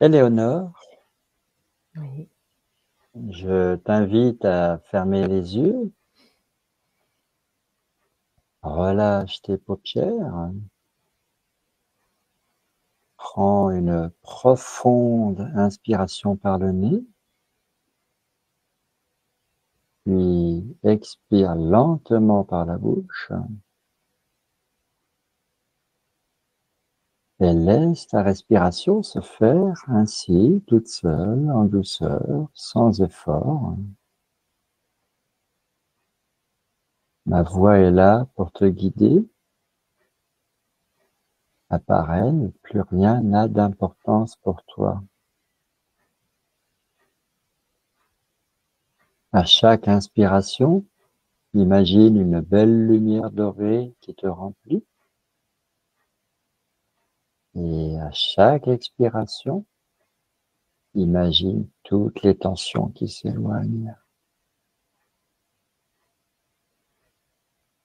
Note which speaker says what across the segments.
Speaker 1: Éléonore,
Speaker 2: Oui.
Speaker 1: je t'invite à fermer les yeux, relâche tes paupières, prends une profonde inspiration par le nez, puis expire lentement par la bouche et laisse ta respiration se faire ainsi, toute seule, en douceur, sans effort. Ma voix est là pour te guider. À part elle, plus rien n'a d'importance pour toi. À chaque inspiration, imagine une belle lumière dorée qui te remplit. Et à chaque expiration, imagine toutes les tensions qui s'éloignent.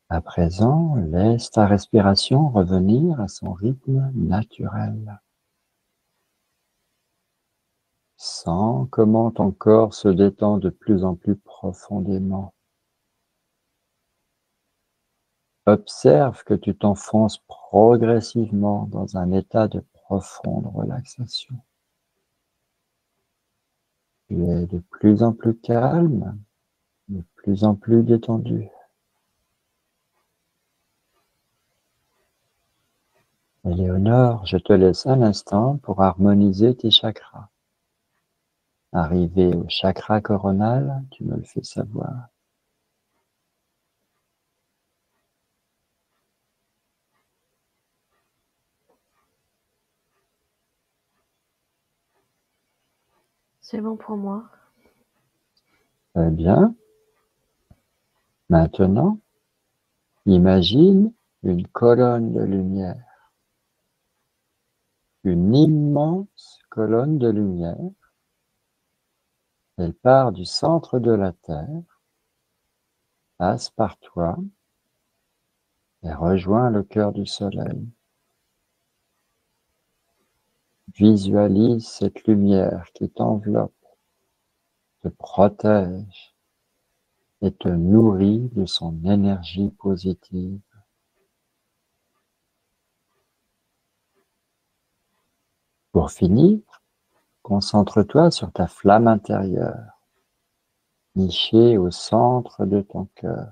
Speaker 1: À présent, laisse ta respiration revenir à son rythme naturel. Sens comment ton corps se détend de plus en plus profondément. Observe que tu t'enfonces progressivement dans un état de profonde relaxation. Tu es de plus en plus calme, de plus en plus détendu. Éléonore, je te laisse un instant pour harmoniser tes chakras. Arrivé au chakra coronal, tu me le fais savoir.
Speaker 2: C'est bon pour moi.
Speaker 1: Très bien. Maintenant, imagine une colonne de lumière. Une immense colonne de lumière. Elle part du centre de la Terre, passe par toi et rejoint le cœur du Soleil. Visualise cette lumière qui t'enveloppe, te protège et te nourrit de son énergie positive. Pour finir, concentre-toi sur ta flamme intérieure, nichée au centre de ton cœur.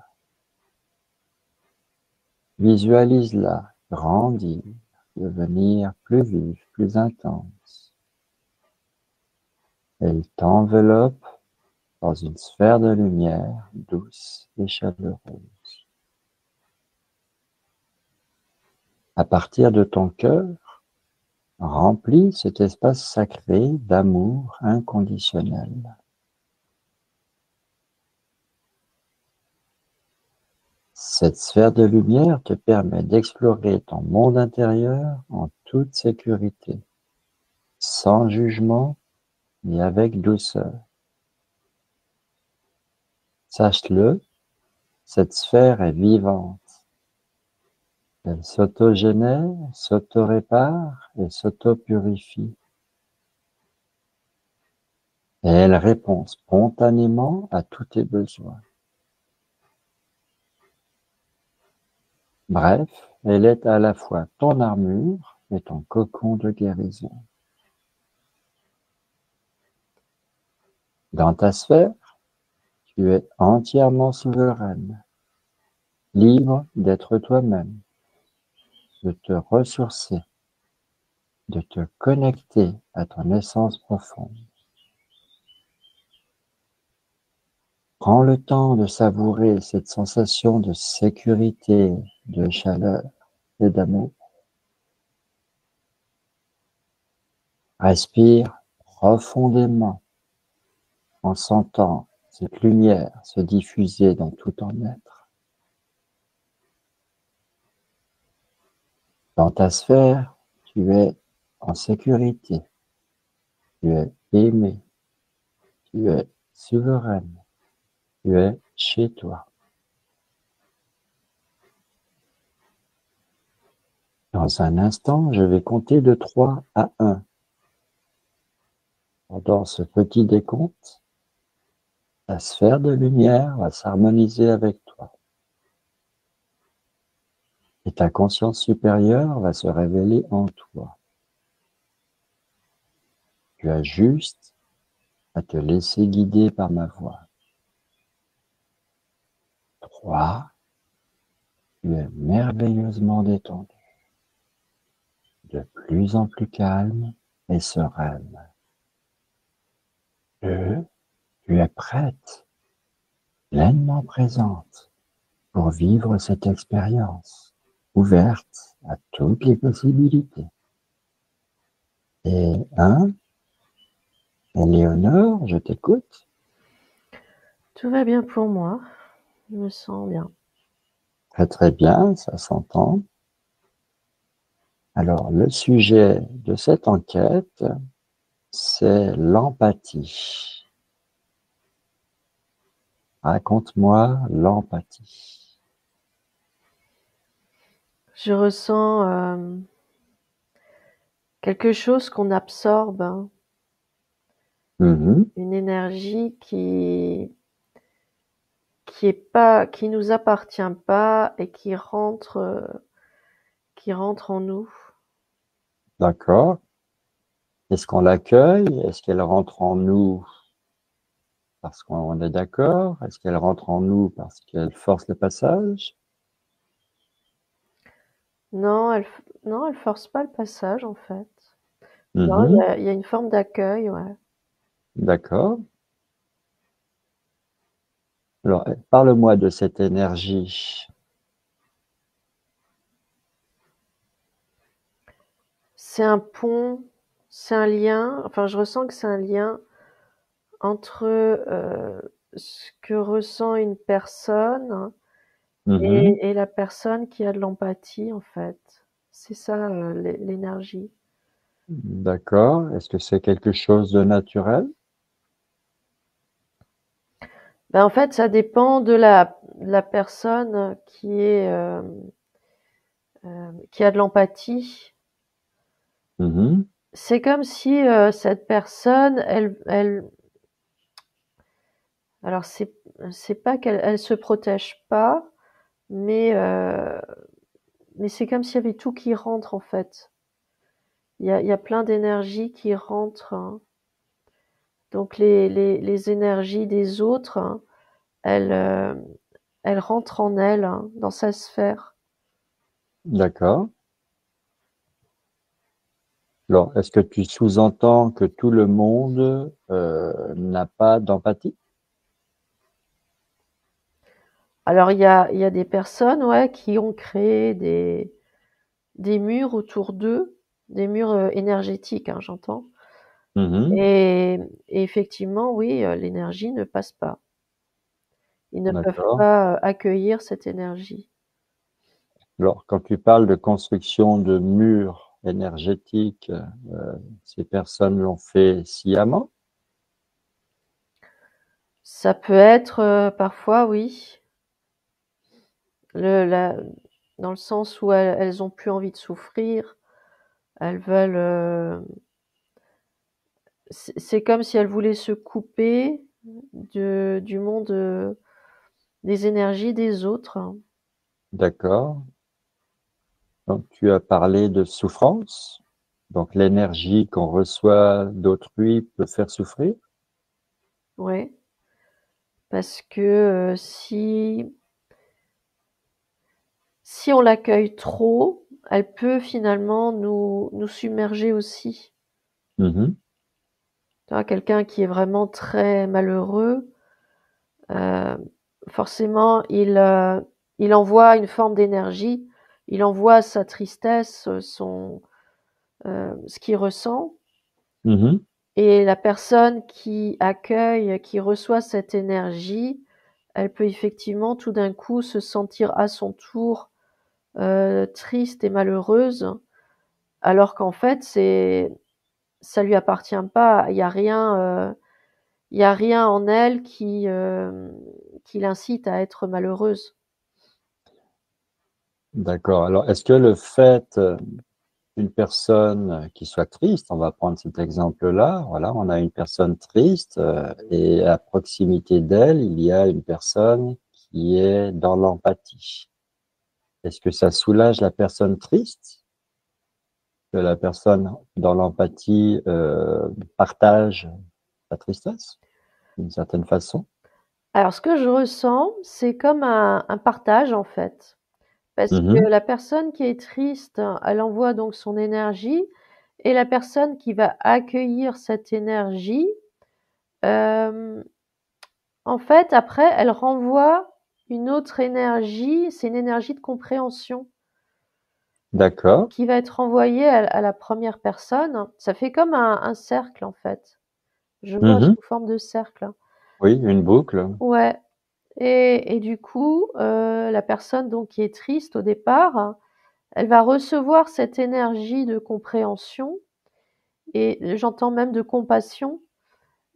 Speaker 1: Visualise-la grandir, devenir plus vive, plus intense. Elle t'enveloppe dans une sphère de lumière douce et chaleureuse. À partir de ton cœur, remplis cet espace sacré d'amour inconditionnel. Cette sphère de lumière te permet d'explorer ton monde intérieur en toute sécurité, sans jugement et avec douceur. Sache-le, cette sphère est vivante. Elle s'autogénère, s'auto-répare et s'auto-purifie. Et elle répond spontanément à tous tes besoins. Bref, elle est à la fois ton armure et ton cocon de guérison. Dans ta sphère, tu es entièrement souveraine, libre d'être toi-même, de te ressourcer, de te connecter à ton essence profonde. Prends le temps de savourer cette sensation de sécurité, de chaleur et d'amour. Respire profondément en sentant cette lumière se diffuser dans tout ton être. Dans ta sphère, tu es en sécurité, tu es aimé, tu es souveraine, tu es chez toi. Dans un instant, je vais compter de 3 à 1. Pendant ce petit décompte, la sphère de lumière va s'harmoniser avec toi. Et ta conscience supérieure va se révéler en toi. Tu as juste à te laisser guider par ma voix. 3, tu es merveilleusement détendu, de plus en plus calme et sereine. 2, tu es prête, pleinement présente pour vivre cette expérience, ouverte à toutes les possibilités. Et 1, Éléonore, je t'écoute.
Speaker 2: Tout va bien pour moi. Je me sens bien.
Speaker 1: Très très bien, ça s'entend. Alors, le sujet de cette enquête, c'est l'empathie. Raconte-moi l'empathie.
Speaker 2: Je ressens quelque chose qu'on absorbe, hein,
Speaker 1: Mhm,
Speaker 2: une énergie qui nous appartient pas et qui rentre en nous.
Speaker 1: d'accord. Est-ce qu'on l'accueille? Est-ce qu'elle rentre en nous parce qu'on est d'accord? Est-ce qu'elle rentre en nous parce qu'elle force le passage?
Speaker 2: Non, non, elle force pas le passage en fait. Non,
Speaker 1: Mhm,
Speaker 2: il y a une forme d'accueil, ouais.
Speaker 1: d'accord. Alors, parle-moi de cette énergie.
Speaker 2: C'est un pont, c'est un lien. Enfin, je ressens que c'est un lien entre ce que ressent une personne
Speaker 1: Mhm,
Speaker 2: et la personne qui a de l'empathie, en fait. C'est ça, l'énergie.
Speaker 1: d'accord. Est-ce que c'est quelque chose de naturel?
Speaker 2: Ben, en fait, ça dépend de la personne qui a de l'empathie.
Speaker 1: Mhm,
Speaker 2: C'est comme si cette personne, alors c'est pas qu'elle se protège pas, mais c'est comme s'il y avait tout qui rentre en fait. Il y a plein d'énergies qui rentrent, hein. Donc les énergies des autres, hein, elles, elles rentrent en elle, hein, dans sa sphère.
Speaker 1: d'accord. Alors, est-ce que tu sous-entends que tout le monde n'a pas d'empathie?
Speaker 2: Alors il y a des personnes, ouais, qui ont créé des murs autour d'eux, des murs énergétiques, hein, j'entends.
Speaker 1: Mhm,
Speaker 2: Et, et effectivement, oui, l'énergie ne passe pas. Ils ne peuvent
Speaker 1: d'accord.
Speaker 2: pas accueillir cette énergie.
Speaker 1: Alors, quand tu parles de construction de murs énergétiques, ces personnes l'ont fait sciemment?
Speaker 2: Ça peut être parfois, oui, le, la, dans le sens où elles ont plus envie de souffrir, elles veulent. C'est comme si elles voulaient se couper du monde, des énergies des autres.
Speaker 1: D'accord. Donc, tu as parlé de souffrance. Donc, l'énergie qu'on reçoit d'autrui peut faire souffrir.
Speaker 2: Ouais, parce que si on l'accueille trop, elle peut finalement nous submerger aussi.
Speaker 1: Mhm,
Speaker 2: Tu vois, quelqu'un qui est vraiment très malheureux, euh, forcément, il envoie une forme d'énergie, il envoie sa tristesse, ce qu'il ressent,
Speaker 1: mhm,
Speaker 2: et la personne qui accueille, qui reçoit cette énergie, elle peut effectivement tout d'un coup se sentir à son tour triste et malheureuse, alors qu'en fait, ça lui appartient pas. Il y a rien en elle qui l'incite à être malheureuse.
Speaker 1: d'accord. Alors, est-ce que le fait une personne qui soit triste, on va prendre cet exemple-là, voilà, on a une personne triste et à proximité d'elle, il y a une personne qui est dans l'empathie. Est-ce que ça soulage la personne triste, que la personne dans l'empathie partage sa tristesse d'une certaine façon?
Speaker 2: Alors ce que je ressens, c'est comme un partage en fait. Parce que
Speaker 1: Mhm.
Speaker 2: la personne qui est triste, elle envoie donc son énergie et la personne qui va accueillir cette énergie, hem, en fait, après, elle renvoie une autre énergie, c'est une énergie de compréhension
Speaker 1: D'accord.
Speaker 2: qui va être renvoyée à la première personne. Ça fait comme un cercle, en fait. Je vois
Speaker 1: Mhm.
Speaker 2: sous forme de cercle.
Speaker 1: Oui, une boucle.
Speaker 2: Ouais et du coup, la personne donc qui est triste au départ, elle va recevoir cette énergie de compréhension et j'entends même de compassion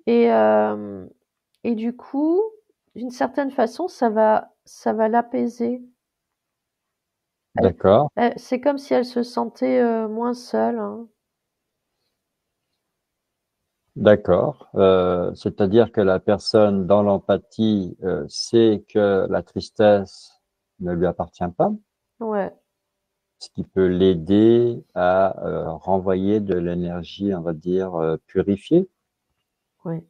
Speaker 2: et hem et du coup, d'une certaine façon, ça va l'apaiser. Elle
Speaker 1: D'accord.
Speaker 2: c'est comme si elle se sentait, moins seule, hein.
Speaker 1: D'accord. C'est-à-dire que la personne dans l'empathie sait que la tristesse ne lui appartient pas,
Speaker 2: Ouais,
Speaker 1: ce qui peut l'aider à renvoyer de l'énergie, on va dire, purifiée.
Speaker 2: ouais.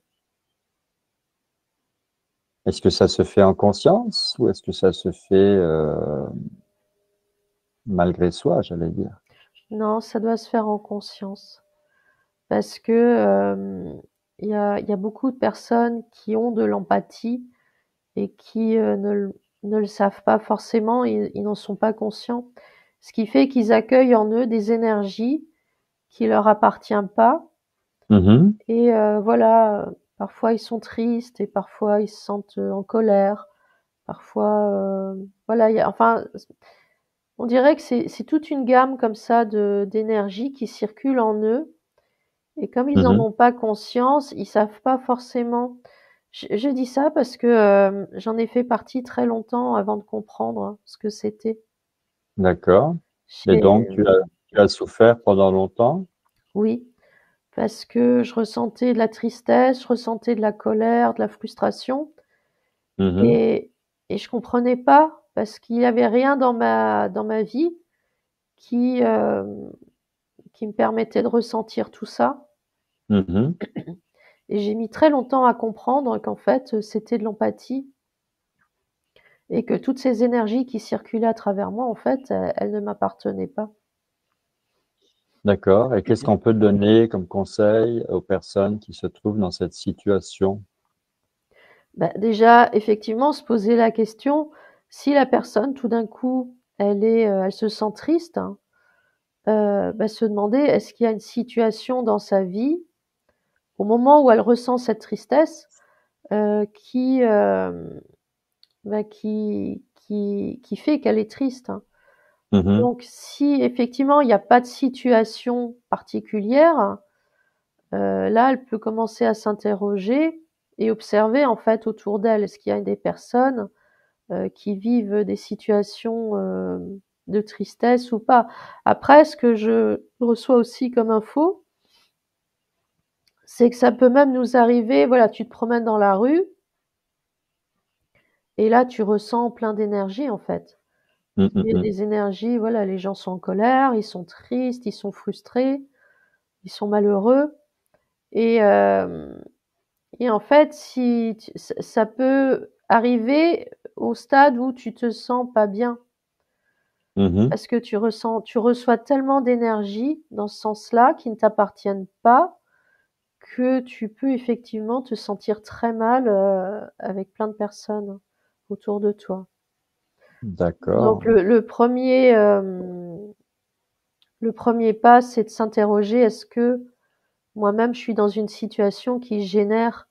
Speaker 1: Est-ce que ça se fait en conscience ou est-ce que ça se fait malgré soi, j'allais dire?
Speaker 2: Non, ça doit se faire en conscience parce que, il y a beaucoup de personnes qui ont de l'empathie et qui, ne le savent pas forcément, ils n'en sont pas conscients. Ce qui fait qu'ils accueillent en eux des énergies qui leur appartient pas
Speaker 1: Mhm.
Speaker 2: et voilà, parfois ils sont tristes et parfois ils se sentent, en colère. Parfois, voilà, il y a enfin, on dirait que c'est toute une gamme comme ça de d'énergie qui circule en eux et comme ils en
Speaker 1: Mhm.
Speaker 2: ont pas conscience, ils savent pas forcément. Je dis ça parce que, j'en ai fait partie très longtemps avant de comprendre ce que c'était.
Speaker 1: D'accord. Et donc,
Speaker 2: J'ai
Speaker 1: tu as souffert pendant longtemps?
Speaker 2: Oui, parce que je ressentais de la tristesse, je ressentais de la colère, de la frustration
Speaker 1: Mhm.
Speaker 2: et je comprenais pas parce qu'il y avait rien dans ma vie qui, qui me permettait de ressentir tout ça
Speaker 1: Mhm.
Speaker 2: et j'ai mis très longtemps à comprendre qu'en fait, c'était de l'empathie et que toutes ces énergies qui circulaient à travers moi, en fait, elles ne m'appartenaient pas.
Speaker 1: D'accord. Et qu'est-ce qu'on peut donner comme conseil aux personnes qui se trouvent dans cette situation?
Speaker 2: Bah, déjà, effectivement, se poser la question, si la personne, tout d'un coup, elle se sent triste, hein, bah, se demander est-ce qu'il y a une situation dans sa vie, au moment où elle ressent cette tristesse, qui, bah, qui fait qu'elle est triste, hein.
Speaker 1: Mhm.
Speaker 2: Donc si effectivement il n'y a pas de situation particulière, là, elle peut commencer à s'interroger et observer en fait autour d'elle. Est-ce qu'il y a des personnes, qui vivent des situations, de tristesse ou pas? Après ce que je reçois aussi comme info, c'est que ça peut même nous arriver, voilà, tu te promènes dans la rue et là tu ressens plein d'énergie en fait. Il y a
Speaker 1: Mhm.
Speaker 2: des énergies, voilà, les gens sont en colère, ils sont tristes, ils sont frustrés, ils sont malheureux et hem et en fait, si tu ça peut arriver au stade où tu te sens pas bien
Speaker 1: Mhm.
Speaker 2: parce que tu reçois tellement d'énergie dans ce sens-là qui ne t'appartiennent pas, que tu peux effectivement te sentir très mal, avec plein de personnes autour de toi. Donc
Speaker 1: D'accord.
Speaker 2: le premier pas, c'est de s'interroger: «Est-ce que moi-même je suis dans une situation qui génère,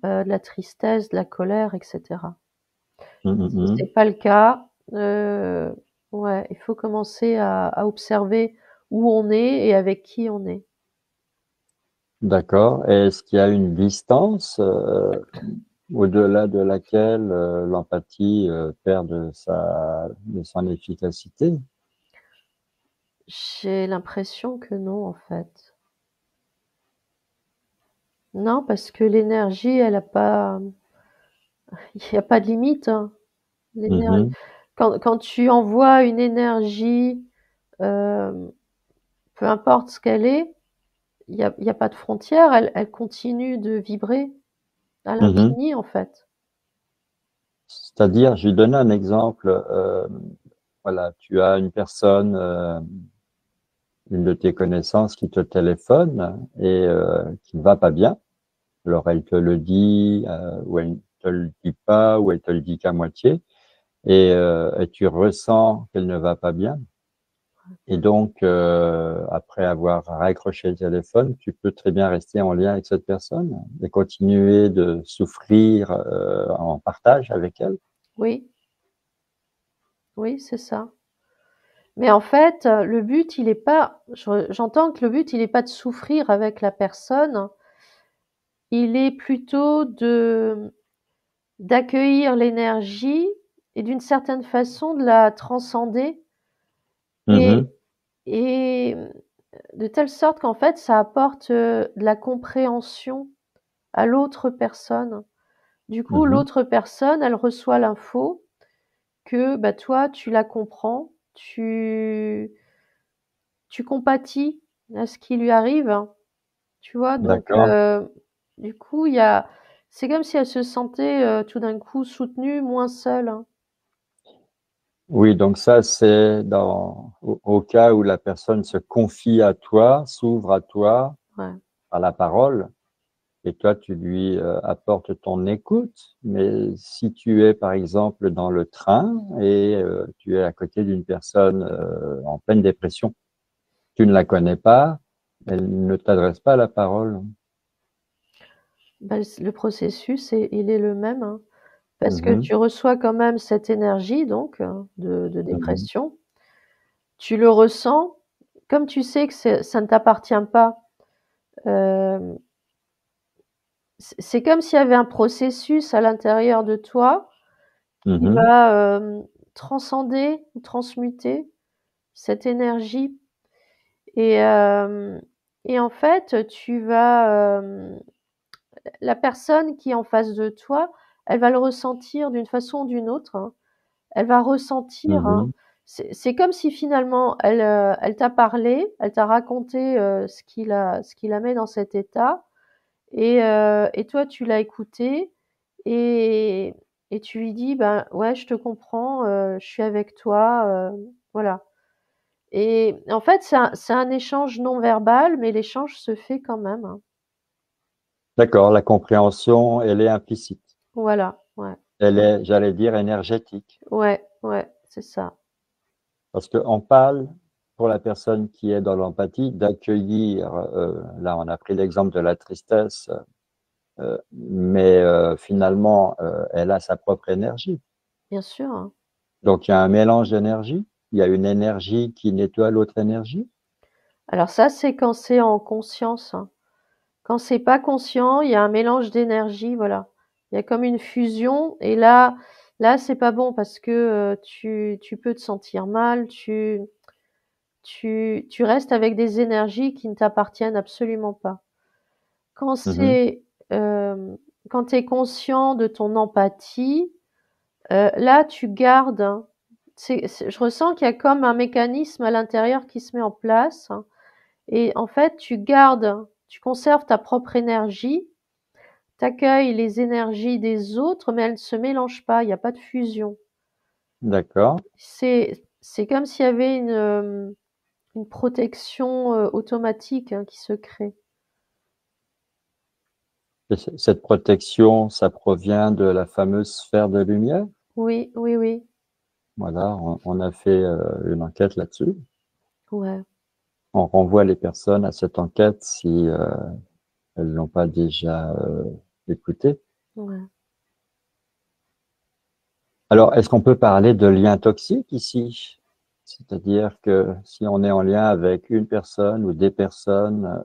Speaker 2: de la tristesse, de la colère?» et cetera. Si
Speaker 1: Mhm.
Speaker 2: c'est pas le cas, ouais, il faut commencer à observer où on est et avec qui on est.
Speaker 1: D'accord. Et est-ce qu'il y a une distance au-delà de laquelle l'empathie perd de son efficacité?
Speaker 2: J'ai l'impression que non, en fait. Non, parce que l'énergie, elle a pas, il y a pas de limite, hein. L'énergie,
Speaker 1: Mhm,
Speaker 2: quand tu envoies une énergie, euh, peu importe ce qu'elle est, il y a pas de frontière, elle continue de vibrer à
Speaker 1: mhm.
Speaker 2: l'infini, en fait.
Speaker 1: C'est-à-dire, je vais donner un exemple. Voilà, tu as une personne, une de tes connaissances qui te téléphone et qui ne va pas bien. Alors, elle te le dit, ou elle ne te le dit pas, ou elle te le dit qu'à moitié, et tu ressens qu'elle ne va pas bien. Et donc, après avoir raccroché le téléphone, tu peux très bien rester en lien avec cette personne et continuer de souffrir en partage avec elle.
Speaker 2: Oui, oui, c'est ça. Mais en fait, le but, il est pas, j'entends que le but, il est pas de souffrir avec la personne, il est plutôt d'accueillir l'énergie et d'une certaine façon de la transcender et,
Speaker 1: Mhm,
Speaker 2: et de telle sorte qu'en fait, ça apporte de la compréhension à l'autre personne. Du coup,
Speaker 1: mhm.
Speaker 2: l'autre personne, elle reçoit l'info que bah, toi, tu la comprends, tu compatis à ce qui lui arrive, hein, tu vois. Donc,
Speaker 1: D'accord.
Speaker 2: du coup, c'est comme si elle se sentait tout d'un coup soutenue, moins seule, hein.
Speaker 1: Oui, donc ça, c'est au cas où la personne se confie à toi, s'ouvre à toi,
Speaker 2: Ouais.
Speaker 1: à la parole, et toi, tu lui apportes ton écoute. Mais si tu es, par exemple, dans le train et tu es à côté d'une personne en pleine dépression, tu ne la connais pas, elle ne t'adresse pas la parole.
Speaker 2: Bah, le processus, il est le même, hein, parce que
Speaker 1: Mhm,
Speaker 2: tu reçois quand même cette énergie donc de
Speaker 1: mhm,
Speaker 2: dépression. Tu le ressens, comme tu sais que ça ne t'appartient pas, hem, c'est comme s'il y avait un processus à l'intérieur de toi qui
Speaker 1: mhm,
Speaker 2: va, transcender ou transmuter cette énergie et hem et en fait, la personne qui est en face de toi, elle va le ressentir d'une façon ou d'une autre, hein. Elle va ressentir, hein,
Speaker 1: mhm,
Speaker 2: c'est comme si finalement elle t'a parlé, elle t'a raconté, ce qui la met dans cet état et toi tu l'as écouté et et tu lui dis: «Ben, ouais, je te comprends, je suis avec toi», voilà et en fait, c'est un échange non verbal, mais l'échange se fait quand même, hein.
Speaker 1: D'accord, la compréhension, elle est implicite.
Speaker 2: Voilà, ouais.
Speaker 1: Elle est, j'allais dire, énergétique.
Speaker 2: Ouais, ouais, c'est ça.
Speaker 1: Parce qu'on parle, pour la personne qui est dans l'empathie, d'accueillir, là on a pris l'exemple de la tristesse, mais finalement, elle a sa propre énergie.
Speaker 2: Bien sûr, hein.
Speaker 1: Donc il y a un mélange d'énergie, il y a une énergie qui nettoie l'autre énergie.
Speaker 2: Alors ça, c'est quand c'est en conscience, hein. Quand c'est pas conscient, il y a un mélange d'énergie, voilà. Il y a comme une fusion et là, c'est pas bon parce que, tu peux te sentir mal, tu restes avec des énergies qui ne t'appartiennent absolument pas. Quand
Speaker 1: Mhm,
Speaker 2: c'est, quand tu es conscient de ton empathie, là, tu gardes, hein, je ressens qu'il y a comme un mécanisme à l'intérieur qui se met en place, hein, et en fait, tu conserves ta propre énergie, tu accueilles les énergies des autres, mais elles ne se mélangent pas, il y a pas de fusion.
Speaker 1: d'accord.
Speaker 2: C'est comme s'il y avait une protection, automatique, hein, qui se crée.
Speaker 1: Et cette protection, ça provient de la fameuse sphère de lumière.
Speaker 2: Oui, oui, oui.
Speaker 1: Voilà, on a fait une enquête là-dessus.
Speaker 2: Ouais,
Speaker 1: On renvoie les personnes à cette enquête si elles l'ont pas déjà écoutée.
Speaker 2: ouais.
Speaker 1: Alors, est-ce qu'on peut parler de lien toxique ici? C'est-à-dire que si on est en lien avec une personne ou des personnes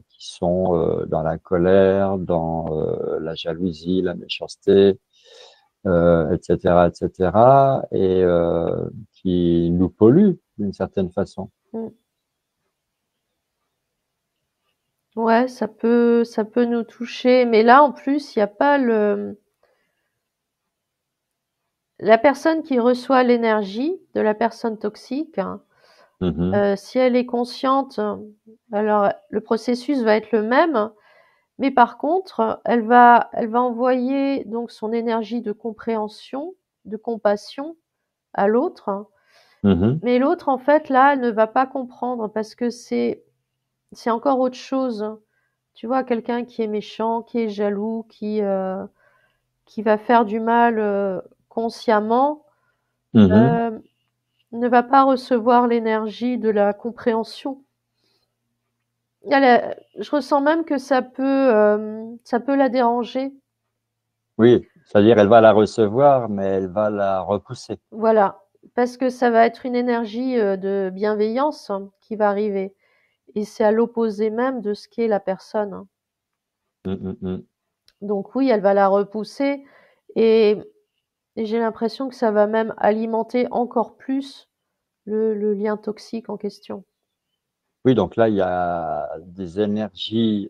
Speaker 1: qui sont dans la colère, dans la jalousie, la méchanceté, etc., etc., et qui nous polluent d'une certaine façon.
Speaker 2: Mmh. Ouais, ça peut nous toucher, mais là, en plus, il y a pas la personne qui reçoit l'énergie de la personne toxique, hein,
Speaker 1: Mhm,
Speaker 2: si elle est consciente, alors le processus va être le même, mais par contre, elle va envoyer donc son énergie de compréhension, de compassion à l'autre,
Speaker 1: mhm,
Speaker 2: mais l'autre, en fait, là, elle ne va pas comprendre parce que c'est encore autre chose. Tu vois, quelqu'un qui est méchant, qui est jaloux, qui va faire du mal consciemment,
Speaker 1: mhm.
Speaker 2: euh, ne va pas recevoir l'énergie de la compréhension. Je ressens même que ça peut la déranger.
Speaker 1: Oui, c'est-à-dire elle va la recevoir, mais elle va la repousser.
Speaker 2: Voilà, parce que ça va être une énergie de bienveillance qui va arriver. Et c'est à l'opposé même de ce qu'est la personne.
Speaker 1: Mm, mm,
Speaker 2: Donc oui, elle va la repousser et, et j'ai l'impression que ça va même alimenter encore plus le lien toxique en question.
Speaker 1: oui, donc là, il y a des énergies,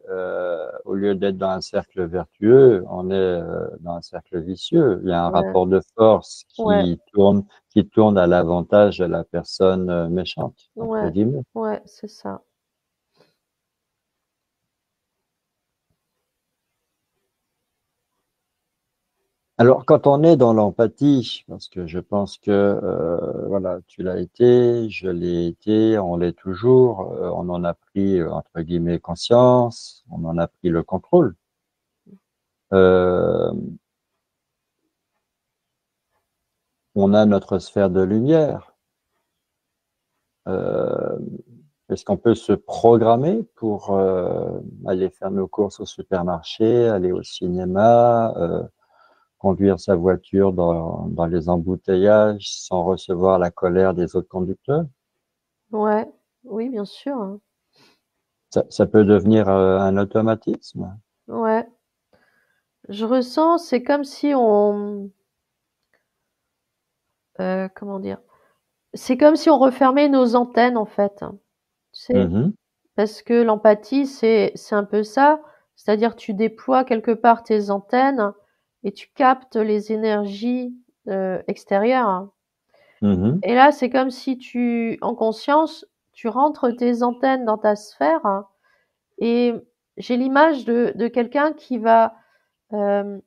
Speaker 1: au lieu d'être dans un cercle vertueux, on est dans un cercle vicieux. Il y a un
Speaker 2: Ouais,
Speaker 1: rapport de force
Speaker 2: ouais,
Speaker 1: qui tourne à l'avantage de la personne méchante, entre
Speaker 2: ouais,
Speaker 1: guillemets.
Speaker 2: ouais, c'est ça.
Speaker 1: Alors, quand on est dans l'empathie, parce que je pense que voilà, tu l'as été, je l'ai été, on l'est toujours, on en a pris entre guillemets conscience, on en a pris le contrôle. Euh, on a notre sphère de lumière. Euh, Est-ce qu'on peut se programmer pour aller faire nos courses au supermarché, aller au cinéma, conduire sa voiture dans les embouteillages sans recevoir la colère des autres conducteurs?
Speaker 2: Ouais, oui, bien sûr, hein.
Speaker 1: Ça peut devenir un automatisme.
Speaker 2: Ouais. Je ressens, c'est comme si on, comment dire? C'est comme si on refermait nos antennes en fait, hein. Tu sais?
Speaker 1: Mhm,
Speaker 2: Parce que l'empathie, c'est un peu ça. C'est-à-dire tu déploies quelque part tes antennes et tu captes les énergies extérieures, hein.
Speaker 1: mhm.
Speaker 2: Et là, c'est comme si en conscience, tu rentres tes antennes dans ta sphère, hein, et j'ai l'image de quelqu'un qui va euh,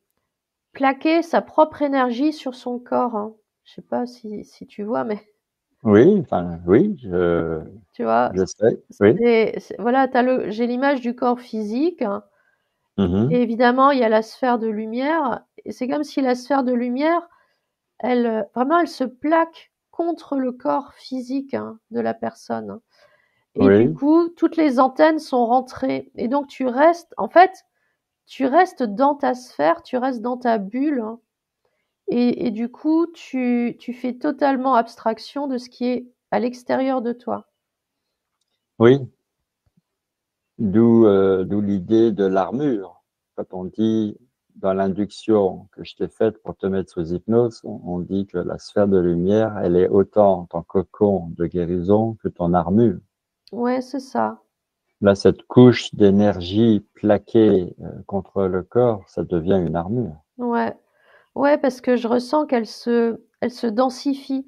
Speaker 2: plaquer sa propre énergie sur son corps, hein. Je sais pas si tu vois, mais
Speaker 1: Oui, enfin, oui,
Speaker 2: tu vois,
Speaker 1: je sais, oui.
Speaker 2: voilà, j'ai l'image du corps physique, hein,
Speaker 1: Mhm,
Speaker 2: et évidemment, il y a la sphère de lumière, et c'est comme si la sphère de lumière, vraiment, elle se plaque contre le corps physique, hein, de la personne, hein. Et du
Speaker 1: oui,
Speaker 2: coup, toutes les antennes sont rentrées. Et donc, en fait, tu restes dans ta sphère, tu restes dans ta bulle, hein. Et du coup, tu fais totalement abstraction de ce qui est à l'extérieur de toi.
Speaker 1: oui. D'où l'idée de l'armure. Quand on dit dans l'induction que je t'ai faite pour te mettre sous hypnose, on dit que la sphère de lumière, elle est autant ton cocon de guérison que ton armure.
Speaker 2: Ouais, c'est ça.
Speaker 1: Là, cette couche d'énergie plaquée contre le corps, ça devient une armure.
Speaker 2: Ouais. Ouais, parce que je ressens elle se densifie.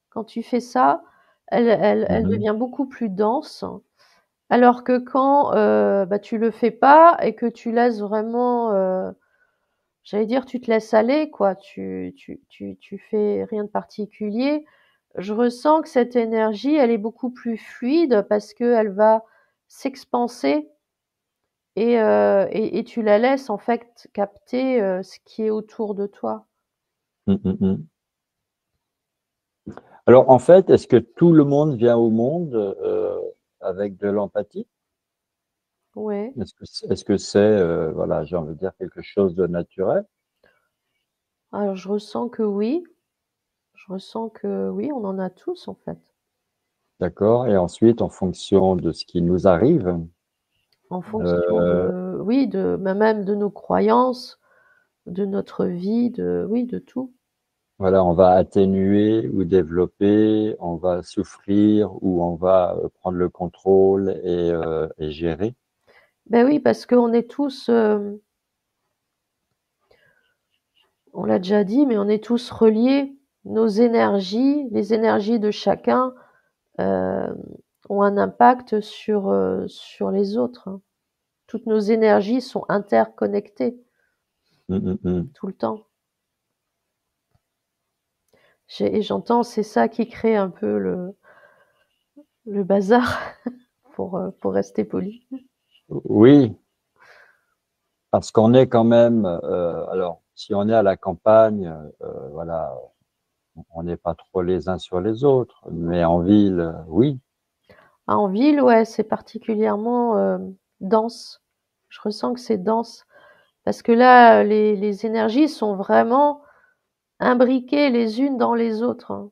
Speaker 2: Quand tu fais ça, elle
Speaker 1: Mhm.
Speaker 2: devient beaucoup plus dense. Alors que quand bah, tu le fais pas et que tu laisses vraiment, j'allais dire, tu te laisses aller, quoi. Tu fais rien de particulier. Je ressens que cette énergie, elle est beaucoup plus fluide parce qu'elle va s'expanser et tu la laisses en fait capter ce qui est autour de toi.
Speaker 1: Mhm. Alors, en fait, est-ce que tout le monde vient au monde avec de l'empathie?
Speaker 2: Ouais.
Speaker 1: Est-ce que c'est, voilà, j'ai envie de dire quelque chose de naturel?
Speaker 2: Alors je ressens que oui. Je ressens que oui, on en a tous en fait.
Speaker 1: D'accord? Et ensuite, en fonction de ce qui nous arrive,
Speaker 2: En fonction
Speaker 1: euh,
Speaker 2: de, oui, même de nos croyances, de notre vie, oui, de tout.
Speaker 1: voilà, on va atténuer ou développer, on va souffrir ou on va prendre le contrôle et gérer.
Speaker 2: Ben oui, parce qu'on est tous, on l'a déjà dit, mais on est tous reliés. Nos énergies, les énergies de chacun, euh, ont un impact sur les autres, hein. Toutes nos énergies sont interconnectées tout le temps. Et j'entends, c'est ça qui crée un peu le bazar, pour rester poli.
Speaker 1: Oui, parce qu'on est quand même, alors, si on est à la campagne, voilà, on n'est pas trop les uns sur les autres, mais en ville, oui.
Speaker 2: Ah, en ville, ouais, c'est particulièrement dense. Je ressens que c'est dense. Parce que là, les énergies sont vraiment imbriquées les unes dans les autres, hein.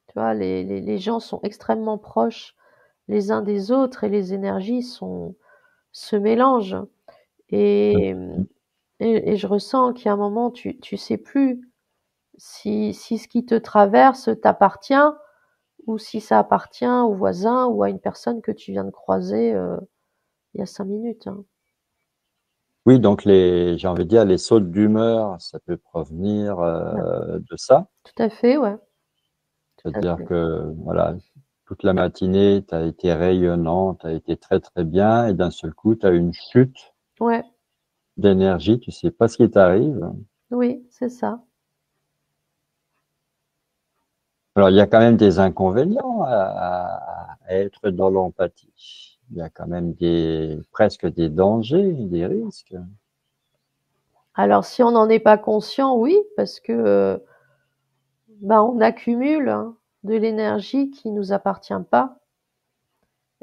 Speaker 2: Tu vois, les gens sont extrêmement proches les uns des autres et les énergies se mélangent. Et, et je ressens qu'il y a un moment, tu sais plus si ce qui te traverse t'appartient ou si ça appartient au voisin ou à une personne que tu viens de croiser il y a 5 minutes, hein.
Speaker 1: Oui, donc j'ai envie de dire, les sautes d'humeur, ça peut provenir
Speaker 2: Ouais,
Speaker 1: de ça.
Speaker 2: tout à fait, ouais, tout à
Speaker 1: C'est-à-dire
Speaker 2: fait.
Speaker 1: que, voilà, toute la matinée, tu as été rayonnant, tu as été très, très bien, et d'un seul coup, tu as une chute
Speaker 2: Ouais,
Speaker 1: d'énergie, tu sais pas ce qui t'arrive.
Speaker 2: oui, c'est ça.
Speaker 1: Alors, il y a quand même des inconvénients à être dans l'empathie. Il y a quand même presque des dangers, des risques.
Speaker 2: Alors si on n'en est pas conscient, oui, parce que bah, on accumule, hein, de l'énergie qui nous appartient pas.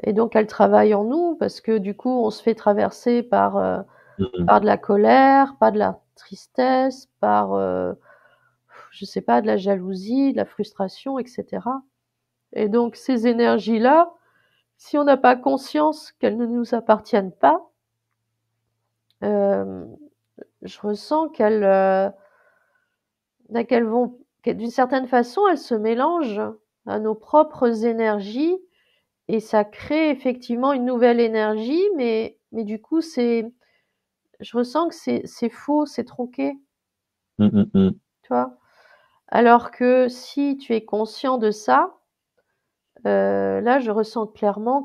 Speaker 2: Et donc elle travaille en nous parce que du coup on se fait traverser
Speaker 1: Mhm.
Speaker 2: par de la colère, par de la tristesse, par je sais pas, de la jalousie, de la frustration, etc. Et donc ces énergies-là, si on n'a pas conscience qu'elles ne nous appartiennent pas, euh, je ressens qu'elles vont, que d'une certaine façon, elles se mélangent à nos propres énergies et ça crée effectivement une nouvelle énergie, mais du coup, je ressens que c'est faux, c'est tronqué,
Speaker 1: Mhm, mhm.
Speaker 2: tu vois. Alors que si tu es conscient de ça, là, je ressens clairement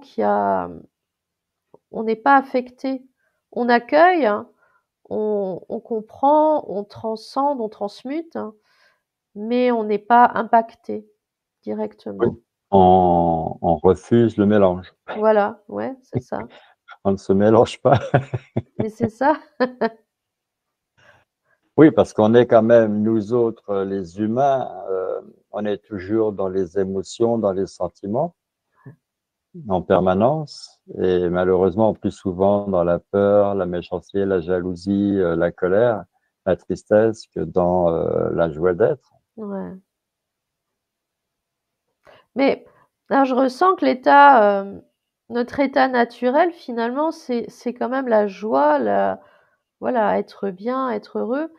Speaker 2: on n'est pas affecté. On accueille, hein, on comprend, on transcende, on transmute, hein, mais on n'est pas impacté
Speaker 1: Oui.
Speaker 2: directement.
Speaker 1: On refuse le mélange.
Speaker 2: Voilà, ouais, c'est ça.
Speaker 1: On ne se mélange pas.
Speaker 2: Mais c'est ça.
Speaker 1: Oui, parce qu'on est quand même, nous autres, les humains, on est toujours dans les émotions, dans les sentiments, en permanence, et malheureusement, plus souvent dans la peur, la méchanceté, la jalousie, la colère, la tristesse, que dans la joie d'être.
Speaker 2: Ouais. Mais là, je ressens que notre état naturel, finalement, c'est quand même la joie, voilà, être bien, être heureux.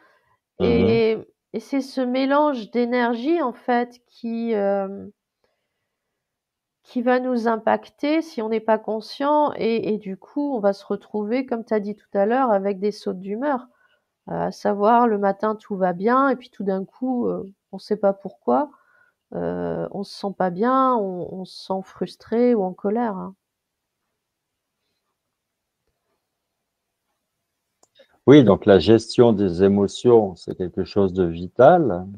Speaker 1: Mhm.
Speaker 2: Et, et c'est ce mélange d'énergie, en fait, qui va nous impacter si on n'est pas conscient. Et du coup, on va se retrouver, comme tu as dit tout à l'heure, avec des sautes d'humeur. À savoir, le matin, tout va bien, et puis tout d'un coup, on ne sait pas pourquoi, on se sent pas bien, on se sent frustré ou en colère, hein.
Speaker 1: Oui, donc la gestion des émotions, c'est quelque chose de vital.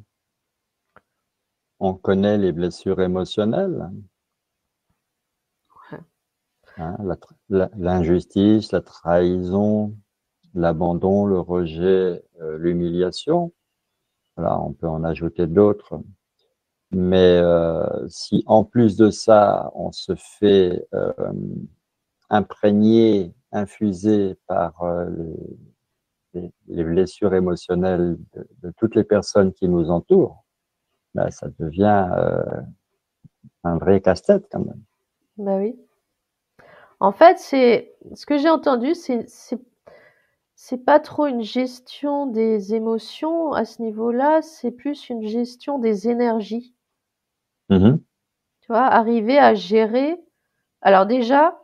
Speaker 1: On connaît les blessures émotionnelles,
Speaker 2: Ouais.
Speaker 1: hein, l'injustice, la trahison, l'abandon, le rejet, l'humiliation. Voilà, on peut en ajouter d'autres. Mais si en plus de ça, on se fait imprégner, infuser par les blessures émotionnelles de toutes les personnes qui nous entourent, ben, ça devient un vrai casse-tête quand même.
Speaker 2: Bah oui. En fait, c'est ce que j'ai entendu, c'est pas trop une gestion des émotions à ce niveau-là, c'est plus une gestion des énergies.
Speaker 1: Mhm.
Speaker 2: Tu vois, arriver à gérer. Alors déjà,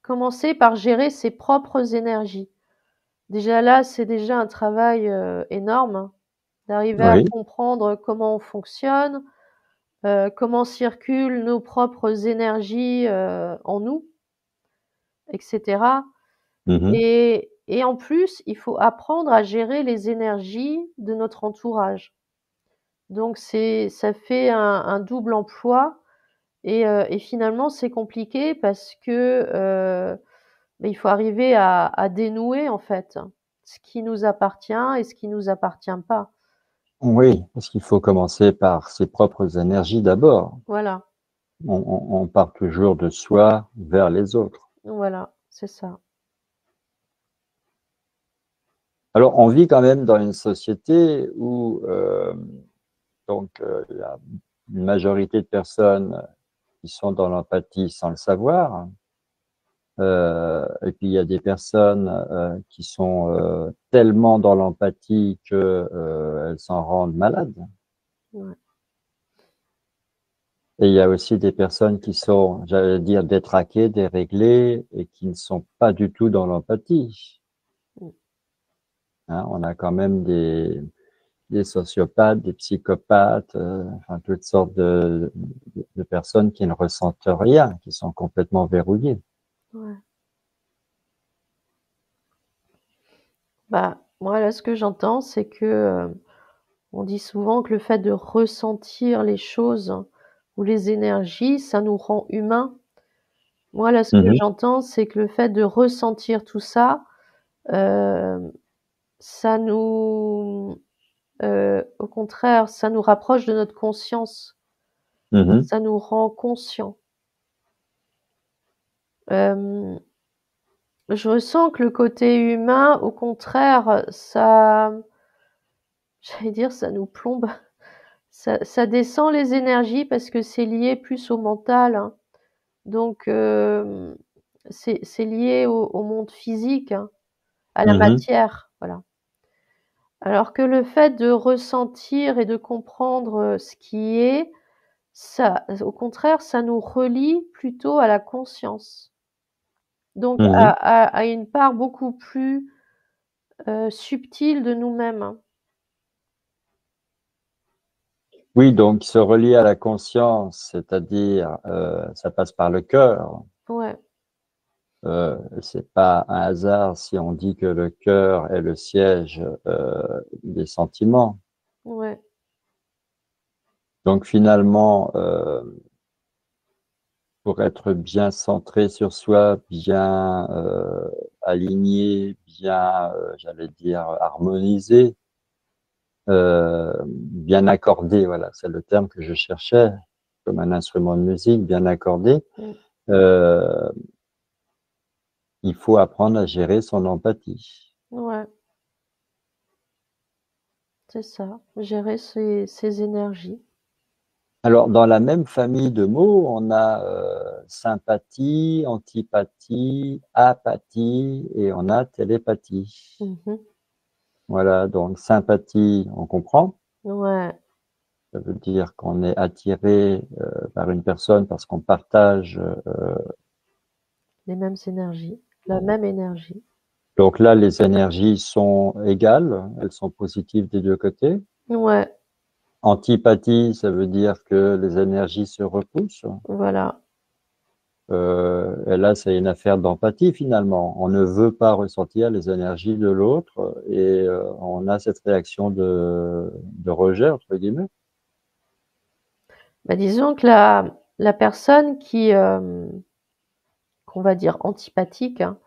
Speaker 2: commencer par gérer ses propres énergies. Déjà là, c'est déjà un travail énorme, d'arriver à
Speaker 1: Oui.
Speaker 2: comprendre comment on fonctionne, comment circulent nos propres énergies en nous, etc.
Speaker 1: Mhm.
Speaker 2: Et en plus, il faut apprendre à gérer les énergies de notre entourage. Donc ça fait un double emploi et finalement c'est compliqué parce que il faut arriver à dénouer en fait ce qui nous appartient et ce qui nous appartient pas.
Speaker 1: Oui, parce qu'il faut commencer par ses propres énergies d'abord.
Speaker 2: Voilà,
Speaker 1: On part toujours de soi vers les autres.
Speaker 2: voilà, c'est ça.
Speaker 1: Alors, on vit quand même dans une société où il y a une majorité de personnes qui sont dans l'empathie sans le savoir. Et puis il y a des personnes qui sont tellement dans l'empathie que elles s'en rendent malades.
Speaker 2: Ouais,
Speaker 1: Et il y a aussi des personnes qui sont, j'allais dire, détraquées, déréglées et qui ne sont pas du tout dans l'empathie.
Speaker 2: mmh,
Speaker 1: Hein, on a quand même des sociopathes, des psychopathes, enfin toutes sortes de personnes qui ne ressentent rien, qui sont complètement verrouillées.
Speaker 2: ouais. Bah, moi là, ce que j'entends, c'est que, on dit souvent que le fait de ressentir les choses ou les énergies, ça nous rend humains. Moi là, ce que
Speaker 1: Mhm,
Speaker 2: j'entends, c'est que le fait de ressentir tout ça, heu, ça nous au contraire, ça nous rapproche de notre conscience,
Speaker 1: mhm,
Speaker 2: ça nous rend conscients. Hem, je ressens que le côté humain, au contraire, ça j'allais dire ça nous plombe, ça descend les énergies parce que c'est lié plus au mental, hein. Donc c'est lié au monde physique, hein, à la
Speaker 1: mhm.
Speaker 2: matière, voilà. Alors que le fait de ressentir et de comprendre, ce qui est, ça au contraire, ça nous relie plutôt à la conscience. Donc
Speaker 1: Mhm.
Speaker 2: à une part beaucoup plus, subtile de nous-mêmes, hein.
Speaker 1: Oui, donc se relier à la conscience, c'est-à-dire ça passe par le cœur.
Speaker 2: Ouais,
Speaker 1: C'est pas un hasard si on dit que le cœur est le siège des sentiments.
Speaker 2: ouais,
Speaker 1: Donc finalement, pour être bien centré sur soi, bien aligné, bien, j'allais dire, harmonisé, bien accordé, voilà, c'est le terme que je cherchais, comme un instrument de musique, bien accordé.
Speaker 2: mmh,
Speaker 1: Euh, il faut apprendre à gérer son empathie.
Speaker 2: ouais, c'est ça, gérer ses énergies.
Speaker 1: Alors, dans la même famille de mots, on a sympathie, antipathie, apathie et on a télépathie.
Speaker 2: Mmh.
Speaker 1: Voilà, donc sympathie, on comprend.
Speaker 2: Ouais,
Speaker 1: Ça veut dire qu'on est attiré par une personne parce qu'on partage.
Speaker 2: les mêmes énergies, la même énergie.
Speaker 1: Donc là, les énergies sont égales, elles sont positives des deux côtés.
Speaker 2: Ouais,
Speaker 1: Antipathie, ça veut dire que les énergies se repoussent.
Speaker 2: voilà,
Speaker 1: Et là, c'est une affaire d'empathie finalement. On ne veut pas ressentir les énergies de l'autre et on a cette réaction de rejet, entre guillemets.
Speaker 2: bah, disons que la personne qui, qu'on va dire antipathique, hein,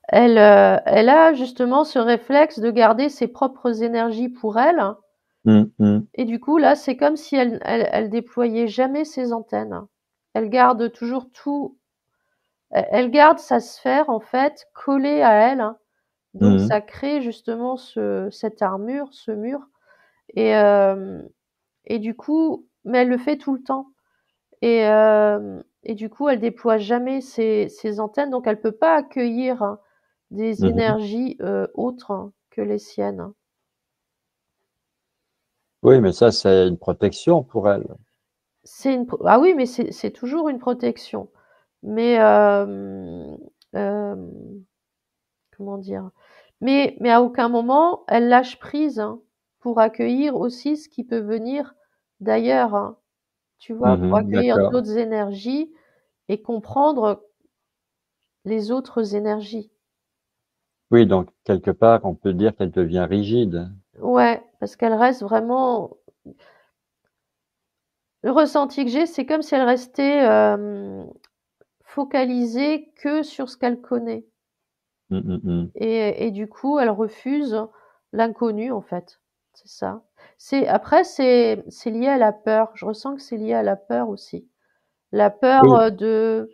Speaker 2: elle a justement ce réflexe de garder ses propres énergies pour elle, hein,
Speaker 1: Mm, mm,
Speaker 2: et du coup là, c'est comme si elle déployait jamais ses antennes. Elle garde toujours tout, elle garde sa sphère en fait collée à elle, hein. Donc
Speaker 1: mm.
Speaker 2: ça crée justement cette armure, ce mur et hem et du coup mais elle le fait tout le temps et du coup elle déploie jamais ses antennes, donc elle peut pas accueillir, hein, des
Speaker 1: Mhm.
Speaker 2: énergies, autres, hein, que les siennes.
Speaker 1: Oui, mais ça, c'est une protection pour elle.
Speaker 2: C'est une pro Ah oui, mais c'est toujours une protection. Mais comment dire? Mais à aucun moment, elle lâche prise, hein, pour accueillir aussi ce qui peut venir d'ailleurs, hein. Tu vois? Pour accueillir
Speaker 1: D'accord.
Speaker 2: d'autres énergies et comprendre les autres énergies.
Speaker 1: Oui, donc quelque part, on peut dire qu'elle devient rigide.
Speaker 2: Ouais, parce qu'elle reste vraiment le ressenti que j'ai, c'est comme si elle restait, focalisée que sur ce qu'elle connaît
Speaker 1: Mmh, mmh mh.
Speaker 2: et du coup, elle refuse l'inconnu, en fait. C'est ça. C'est lié à la peur. Je ressens que c'est lié à la peur aussi. La peur,
Speaker 1: Oui,
Speaker 2: de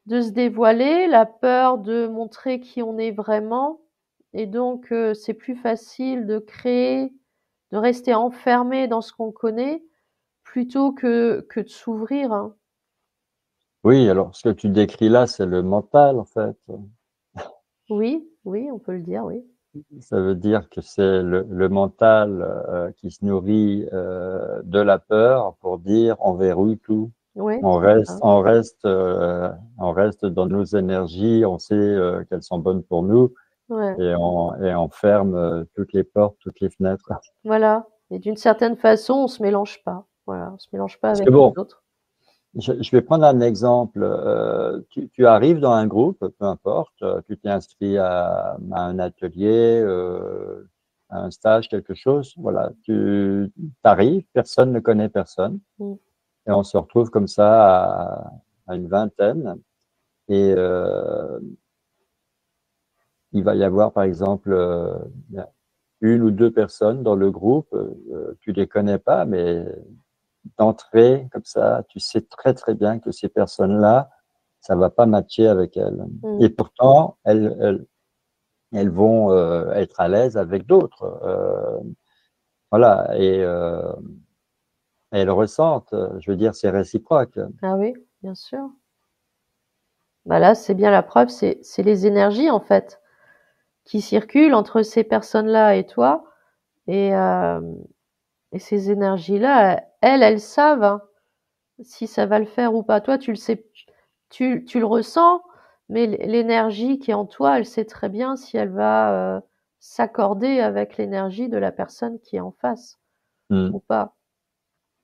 Speaker 2: se dévoiler, la peur de montrer qui on est vraiment et donc c'est plus facile de créer, de rester enfermé dans ce qu'on connaît plutôt que de s'ouvrir, hein.
Speaker 1: oui, alors ce que tu décris là, c'est le mental, en fait.
Speaker 2: Oui, oui, on peut le dire, oui.
Speaker 1: Ça veut dire que c'est le mental, qui se nourrit, de la peur pour dire: «On verrouille tout».
Speaker 2: Ouais,
Speaker 1: On
Speaker 2: c'est
Speaker 1: reste
Speaker 2: ça.
Speaker 1: on reste, on reste dans nos énergies, on sait, qu'elles sont bonnes pour nous
Speaker 2: Ouais,
Speaker 1: et on ferme, toutes les portes, toutes les fenêtres.
Speaker 2: voilà et d'une certaine façon, on se mélange pas. Voilà, on se mélange pas
Speaker 1: Parce
Speaker 2: avec
Speaker 1: que
Speaker 2: les
Speaker 1: bon,
Speaker 2: autres.
Speaker 1: je vais prendre un exemple, tu arrives dans un groupe, peu importe, tu t'es inscrit à un atelier, à un stage, quelque chose, voilà, tu arrives, personne ne connaît personne
Speaker 2: Mmh.
Speaker 1: et on se retrouve comme ça à une vingtaine et il va y avoir par exemple, une ou 2 personnes dans le groupe, tu les connais pas, mais d'entrée comme ça, tu sais très, très bien que ces personnes-là, ça va pas matcher avec elles
Speaker 2: Mmh.
Speaker 1: et pourtant elles vont, être à l'aise avec d'autres, voilà et elles ressentent, je veux dire, c'est réciproque.
Speaker 2: Ah oui, bien sûr. Bah, là, c'est bien la preuve, c'est les énergies, en fait, qui circulent entre ces personnes-là et toi et hem et ces énergies-là, elles savent, hein, si ça va le faire ou pas. Toi, tu le sais, tu le ressens, mais l'énergie qui est en toi, elle sait très bien si elle va, s'accorder avec l'énergie de la personne qui est en face
Speaker 1: Mmh.
Speaker 2: ou pas.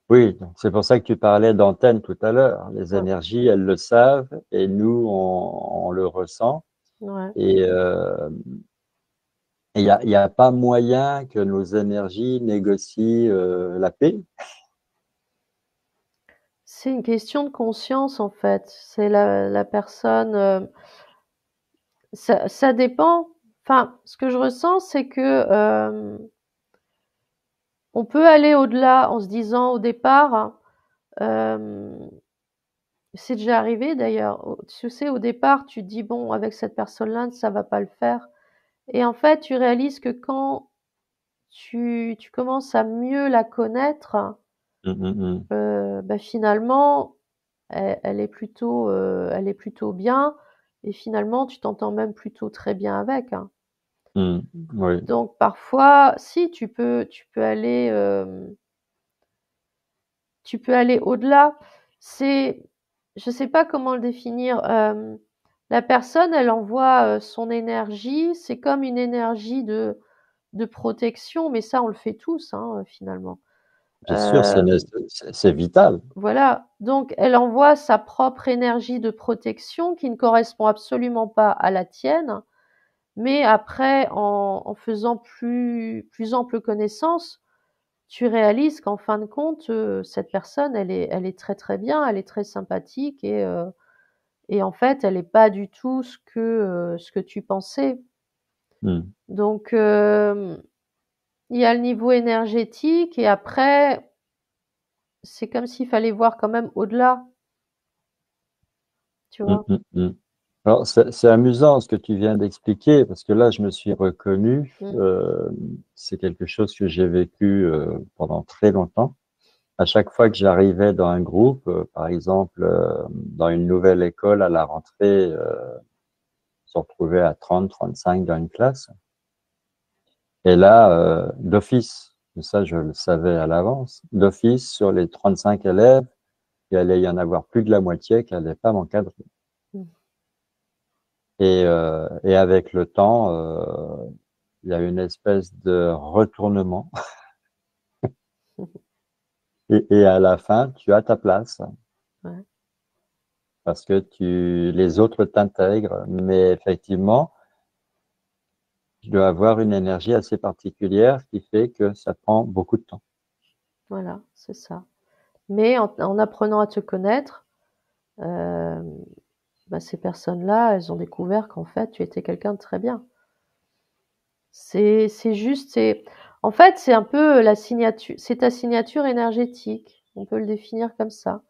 Speaker 1: Oui, donc c'est pour ça que tu parlais d'antenne tout à l'heure. Les
Speaker 2: Ouais,
Speaker 1: énergies, elles le savent et nous, on le ressent
Speaker 2: ouais.
Speaker 1: et il y a pas moyen que nos énergies négocient, la paix?
Speaker 2: C'est une question de conscience, en fait. C'est la personne, ça dépend. Enfin, ce que je ressens, c'est que, on peut aller au-delà en se disant au départ, hem c'est déjà arrivé d'ailleurs. Tu sais, au départ, tu te dis: «Bon, avec cette personne-là, ça va pas le faire» et en fait, tu réalises que quand tu commences à mieux la connaître,
Speaker 1: Mmh mh mh.
Speaker 2: bah, finalement, elle est plutôt bien et finalement, tu t'entends même plutôt très bien avec, hein.
Speaker 1: Mmh. Oui.
Speaker 2: Donc parfois, si tu peux aller, tu peux aller au-delà. C'est je sais pas comment le définir, la personne, elle envoie, son énergie, c'est comme une énergie de protection, mais ça, on le fait tous, hein, finalement.
Speaker 1: Bien sûr,
Speaker 2: Heu,
Speaker 1: c'est vital.
Speaker 2: voilà, donc elle envoie sa propre énergie de protection qui ne correspond absolument pas à la tienne, mais après en faisant plus ample connaissance, tu réalises qu'en fin de compte, cette personne, elle est très, très bien, elle est très sympathique et en fait, elle est pas du tout ce que tu pensais.
Speaker 1: Mmh.
Speaker 2: Donc il y a le niveau énergétique et après, c'est comme s'il fallait voir quand même au-delà, tu
Speaker 1: Mmh
Speaker 2: vois?
Speaker 1: mh mh. Alors c'est amusant ce que tu viens d'expliquer parce que là, je me suis reconnu,
Speaker 2: Mmh,
Speaker 1: c'est quelque chose que j'ai vécu, pendant très longtemps. À chaque fois que j'arrivais dans un groupe, par exemple, dans une nouvelle école à la rentrée, on se retrouvait à 30-35 dans une classe et là, d'office, ça je le savais à l'avance, d'office sur les 35 élèves, il allait y en avoir plus de la moitié qui allaient pas m'encadrer
Speaker 2: mmh.
Speaker 1: Et avec le temps, il y a une espèce de retournement et à la fin, tu as ta place
Speaker 2: Ouais,
Speaker 1: parce que les autres t'intègrent. Mais effectivement, tu dois avoir une énergie assez particulière qui fait que ça prend beaucoup de temps.
Speaker 2: voilà, c'est ça. Mais en apprenant à te connaître, euh, bah, ces personnes-là, elles ont découvert qu'en fait, tu étais quelqu'un de très bien. C'est juste, en fait, c'est un peu la signature, c'est ta signature énergétique. On peut le définir comme ça.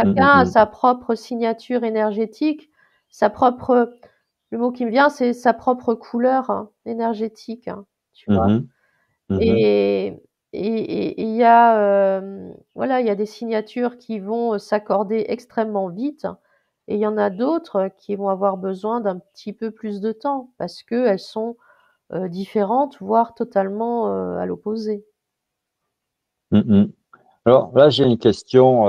Speaker 1: Mm,
Speaker 2: Chacun
Speaker 1: mm,
Speaker 2: a
Speaker 1: mm.
Speaker 2: sa propre signature énergétique, sa propre, le mot qui me vient, c'est sa propre couleur énergétique, tu vois.
Speaker 1: Mhm, mhm,
Speaker 2: Et il y a, voilà, il y a des signatures qui vont s'accorder extrêmement vite, et il y en a d'autres qui vont avoir besoin d'un petit peu plus de temps parce que elles sont différentes, voire totalement à l'opposé.
Speaker 1: mm, mm. Alors là, j'ai une question,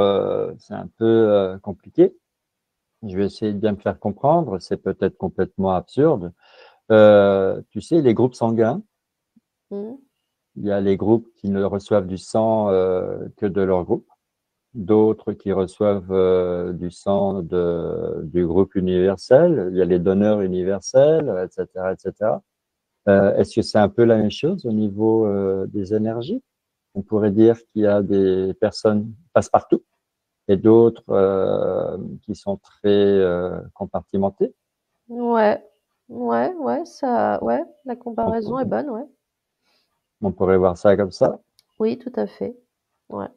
Speaker 1: c'est un peu compliqué. Je vais essayer de bien me faire comprendre. C'est peut-être complètement absurde. Tu sais, les groupes sanguins,
Speaker 2: Mmh.
Speaker 1: il y a les groupes qui ne reçoivent du sang que de leur groupe, d'autres qui reçoivent du sang du groupe universel. Il y a les donneurs universels, etc., etc. Est-ce que c'est un peu la même chose au niveau des énergies? On pourrait dire qu'il y a des personnes passe-partout et d'autres qui sont très compartimentés.
Speaker 2: Ouais, ouais, ça, ouais, la comparaison est bonne, ouais.
Speaker 1: On pourrait voir ça comme ça.
Speaker 2: Oui, tout à fait. Ouais,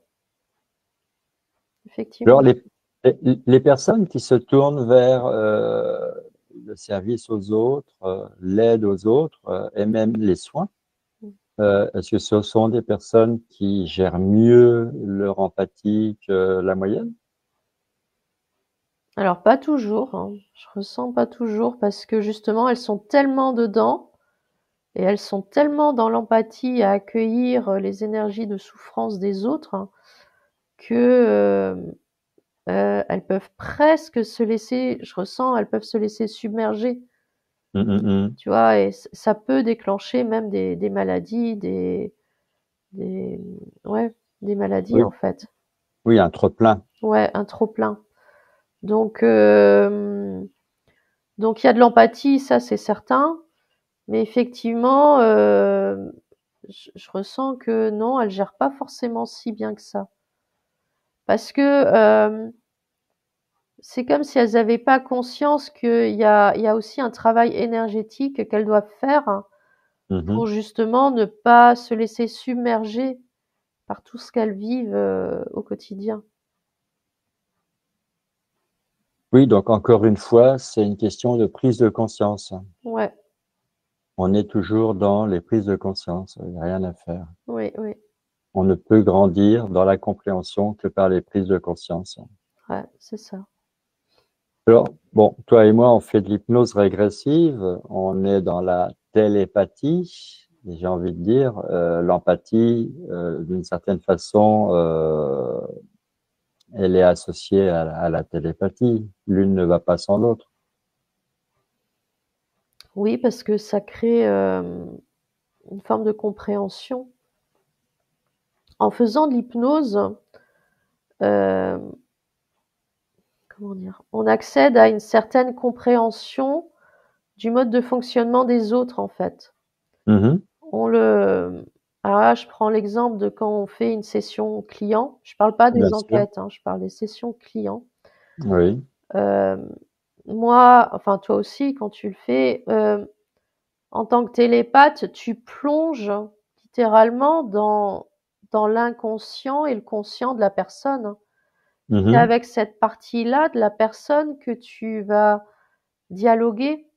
Speaker 1: Alors,
Speaker 2: effectivement.
Speaker 1: les personnes qui se tournent vers le service aux autres, l'aide aux autres et même les soins, est-ce que ce sont des personnes qui gèrent mieux leur empathie que la moyenne?
Speaker 2: Alors pas toujours, hein. Je ressens pas toujours parce que justement elles sont tellement dedans et elles sont tellement dans l'empathie à accueillir les énergies de souffrance des autres que elles peuvent presque se laisser, je ressens, elles peuvent se laisser submerger,
Speaker 1: Hum, hum, hum.
Speaker 2: tu vois, et ça peut déclencher même des maladies, des, ouais, des maladies
Speaker 1: Oui,
Speaker 2: en fait.
Speaker 1: oui, un trop-plein.
Speaker 2: Ouais, un trop plein. Donc, donc il y a de l'empathie, ça c'est certain, mais effectivement, je ressens que non, elles gèrent pas forcément si bien que ça. Parce que c'est comme si elles avaient pas conscience il y a aussi un travail énergétique qu'elles doivent faire pour
Speaker 1: Mhm.
Speaker 2: justement ne pas se laisser submerger par tout ce qu'elles vivent au quotidien.
Speaker 1: Oui, donc encore une fois, c'est une question de prise de conscience.
Speaker 2: Ouais,
Speaker 1: On est toujours dans les prises de conscience, il n'y a rien à faire.
Speaker 2: oui, oui,
Speaker 1: On ne peut grandir dans la compréhension que par les prises de conscience.
Speaker 2: ouais, c'est ça.
Speaker 1: Alors, bon, toi et moi, on fait de l'hypnose régressive, on est dans la télépathie, et j'ai envie de dire, l'empathie, d'une certaine façon, elle est associée à la télépathie. L'une ne va pas sans l'autre.
Speaker 2: Oui, parce que ça crée une forme de compréhension. En faisant de l'hypnose, euh, comment dire, on accède à une certaine compréhension du mode de fonctionnement des autres, en fait.
Speaker 1: Mhm,
Speaker 2: On le, alors là, je prends l'exemple de quand on fait une session client. Je parle pas
Speaker 1: bien
Speaker 2: des
Speaker 1: sûr.
Speaker 2: enquêtes, hein, je parle des sessions clients.
Speaker 1: Oui.
Speaker 2: Euh, moi, enfin toi aussi, quand tu le fais, en tant que télépathe, tu plonges littéralement dans l'inconscient et le conscient de la personne. C'est
Speaker 1: Mhm,
Speaker 2: avec cette partie-là de la personne que tu vas dialoguer.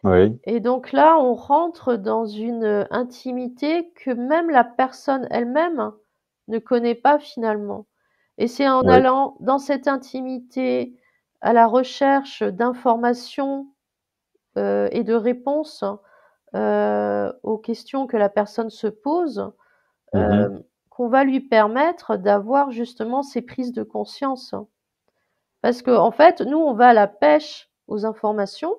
Speaker 1: oui.
Speaker 2: Et donc là, on rentre dans une intimité que même la personne elle-même ne connaît pas finalement. Et c'est en
Speaker 1: Oui.
Speaker 2: allant dans cette intimité à la recherche d'informations et de réponses aux questions que la personne se pose,
Speaker 1: Mhm,
Speaker 2: qu'on va lui permettre d'avoir justement ces prises de conscience. Parce que en fait, nous, on va à la pêche aux informations,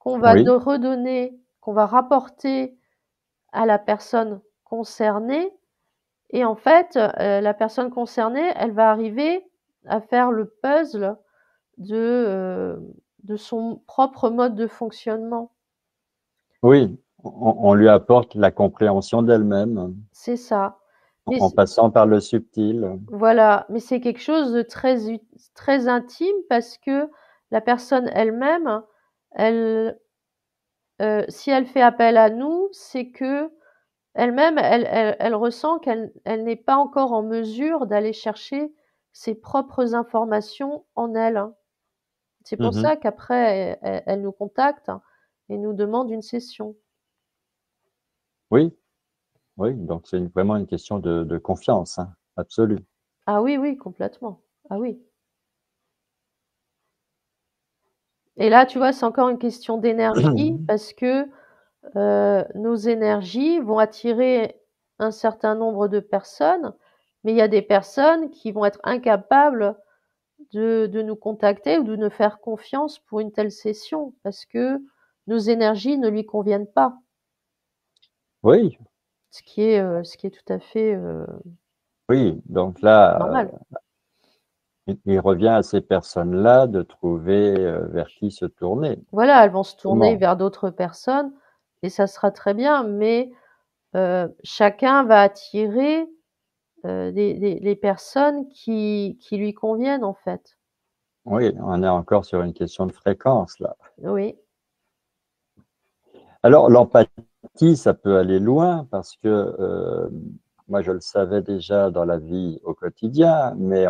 Speaker 2: qu'on va
Speaker 1: Oui,
Speaker 2: redonner, qu'on va rapporter à la personne concernée. Et en fait, la personne concernée, elle va arriver à faire le puzzle de son propre mode de fonctionnement.
Speaker 1: oui. On lui apporte la compréhension d'elle-même
Speaker 2: C'est ça. Mais
Speaker 1: en passant par le subtil.
Speaker 2: voilà, mais c'est quelque chose de très intime parce que la personne elle-même, elle, si elle fait appel à nous, c'est que elle-même, elle ressent qu'elle n'est pas encore en mesure d'aller chercher ses propres informations en elle, hein. C'est pour
Speaker 1: Mhm.
Speaker 2: ça qu'après elle nous contacte et nous demande une session.
Speaker 1: Oui, oui. Donc c'est vraiment une question de confiance, hein, absolue.
Speaker 2: Ah oui, oui, complètement. Ah oui. Et là, tu vois, c'est encore une question d'énergie parce que nos énergies vont attirer un certain nombre de personnes, mais il y a des personnes qui vont être incapables de nous contacter ou de nous faire confiance pour une telle session parce que nos énergies ne lui conviennent pas,
Speaker 1: Oui,
Speaker 2: ce qui est tout à fait
Speaker 1: oui. Donc là,
Speaker 2: normal.
Speaker 1: il revient à ces personnes-là de trouver vers qui se tourner.
Speaker 2: Voilà, elles vont se tourner
Speaker 1: Comment?
Speaker 2: vers d'autres personnes et ça sera très bien, mais chacun va attirer les personnes qui lui conviennent en fait.
Speaker 1: Oui, on est encore sur une question de fréquence là.
Speaker 2: Oui,
Speaker 1: Alors l'empathie, ça peut aller loin parce que moi je le savais déjà dans la vie au quotidien, mais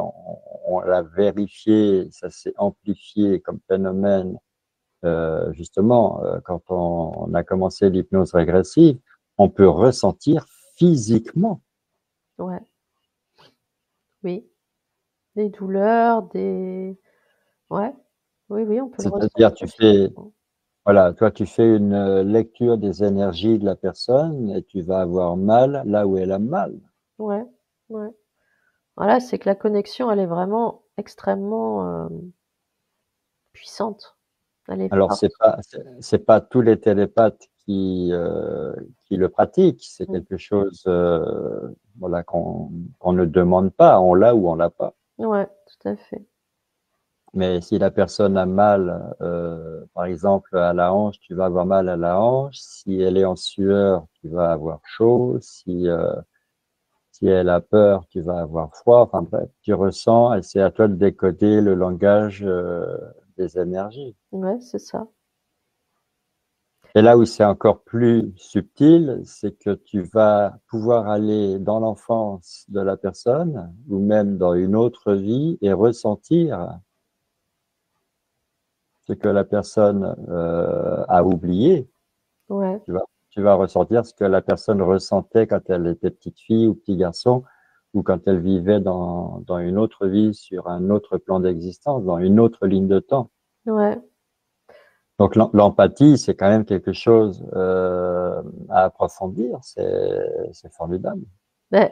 Speaker 1: on l'a vérifié, ça s'est amplifié comme phénomène justement quand on a commencé l'hypnose régressive, on peut ressentir physiquement.
Speaker 2: ouais, oui. Des douleurs, des ouais, oui, oui, on peut le
Speaker 1: C'est-à-dire,
Speaker 2: ressentir physiquement.
Speaker 1: voilà, toi, tu fais une lecture des énergies de la personne et tu vas avoir mal là où elle a mal.
Speaker 2: Ouais, ouais. Voilà, c'est que la connexion, elle est vraiment extrêmement, puissante. Elle est
Speaker 1: Alors,
Speaker 2: forte.
Speaker 1: c'est pas tous les télépathes qui le pratiquent. C'est
Speaker 2: Mmh.
Speaker 1: quelque chose, voilà, qu'on ne demande pas. On l'a ou on l'a pas.
Speaker 2: Ouais, tout à fait.
Speaker 1: Mais si la personne a mal, par exemple, à la hanche, tu vas avoir mal à la hanche. Si elle est en sueur, tu vas avoir chaud. Si elle a peur, tu vas avoir froid. Enfin bref, tu ressens et c'est à toi de décoder le langage des énergies.
Speaker 2: Ouais, c'est ça.
Speaker 1: Et là où c'est encore plus subtil, c'est que tu vas pouvoir aller dans l'enfance de la personne ou même dans une autre vie et ressentir ce que la personne a oublié.
Speaker 2: Ouais,
Speaker 1: Tu vas ressentir ce que la personne ressentait quand elle était petite fille ou petit garçon ou quand elle vivait dans une autre vie, sur un autre plan d'existence, dans une autre ligne de temps.
Speaker 2: ouais.
Speaker 1: Donc l'empathie, c'est quand même quelque chose à approfondir. C'est formidable.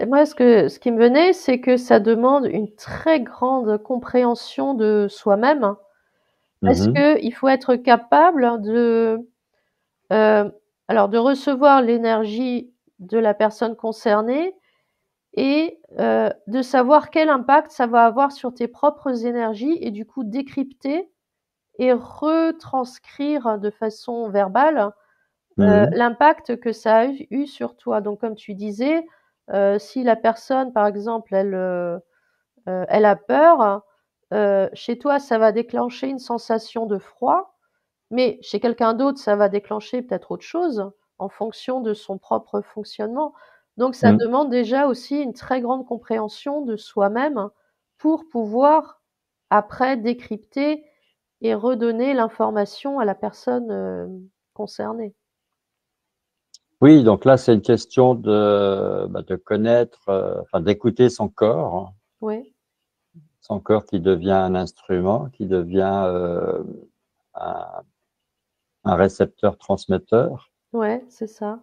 Speaker 2: Moi, ce qui me venait, c'est que ça demande une très grande compréhension de soi-même, hein, parce
Speaker 1: Mhm.
Speaker 2: qu'il faut être capable heu, alors de recevoir l'énergie de la personne concernée et de savoir quel impact ça va avoir sur tes propres énergies et du coup décrypter et retranscrire de façon verbale,
Speaker 1: Mhm.
Speaker 2: l'impact que ça a eu sur toi. Donc comme tu disais, si la personne par exemple elle a peur, chez toi ça va déclencher une sensation de froid, mais chez quelqu'un d'autre ça va déclencher peut-être autre chose en fonction de son propre fonctionnement. Donc ça
Speaker 1: Mhm.
Speaker 2: demande déjà aussi une très grande compréhension de soi-même pour pouvoir après décrypter et redonner l'information à la personne, concernée.
Speaker 1: Oui, donc là, c'est une question de connaître, enfin, d'écouter
Speaker 2: Oui,
Speaker 1: son corps qui devient un instrument, qui devient un, un récepteur transmetteur.
Speaker 2: ouais, c'est ça.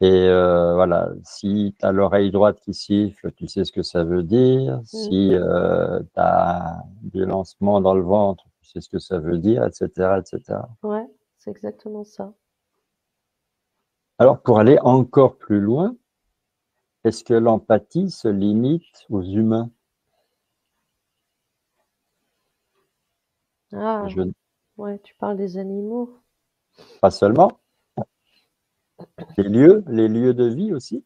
Speaker 1: Et voilà, si tu as l'oreille droite qui siffle, tu sais ce que ça veut dire.
Speaker 2: Mmh.
Speaker 1: Si tu as du lancement dans le ventre, tu sais ce que ça veut dire, etc., etc.
Speaker 2: Ouais, c'est exactement ça.
Speaker 1: Alors, pour aller encore plus loin, est-ce que l'empathie se limite aux humains?
Speaker 2: Ah,
Speaker 1: Je,
Speaker 2: ouais, tu parles des animaux.
Speaker 1: pas seulement. Les lieux de vie aussi.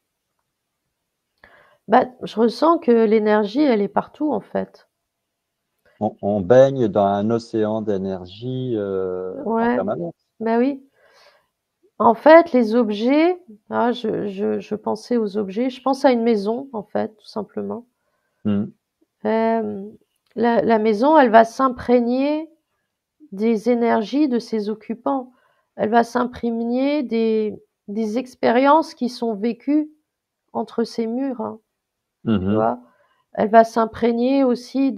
Speaker 2: Bah, je ressens que l'énergie, elle est partout, en fait.
Speaker 1: On baigne dans un océan d'énergie en
Speaker 2: Ouais,
Speaker 1: permanence.
Speaker 2: bah oui. En fait, les objets, ah, je pensais aux objets, je pense à une maison, en fait, tout simplement.
Speaker 1: Hmm.
Speaker 2: Euh, la maison, elle va s'imprégner des énergies de ses occupants. Elle va s'imprégner des expériences qui sont vécues entre ces murs, hein, tu
Speaker 1: Mhm.
Speaker 2: vois. Elle va s'imprégner aussi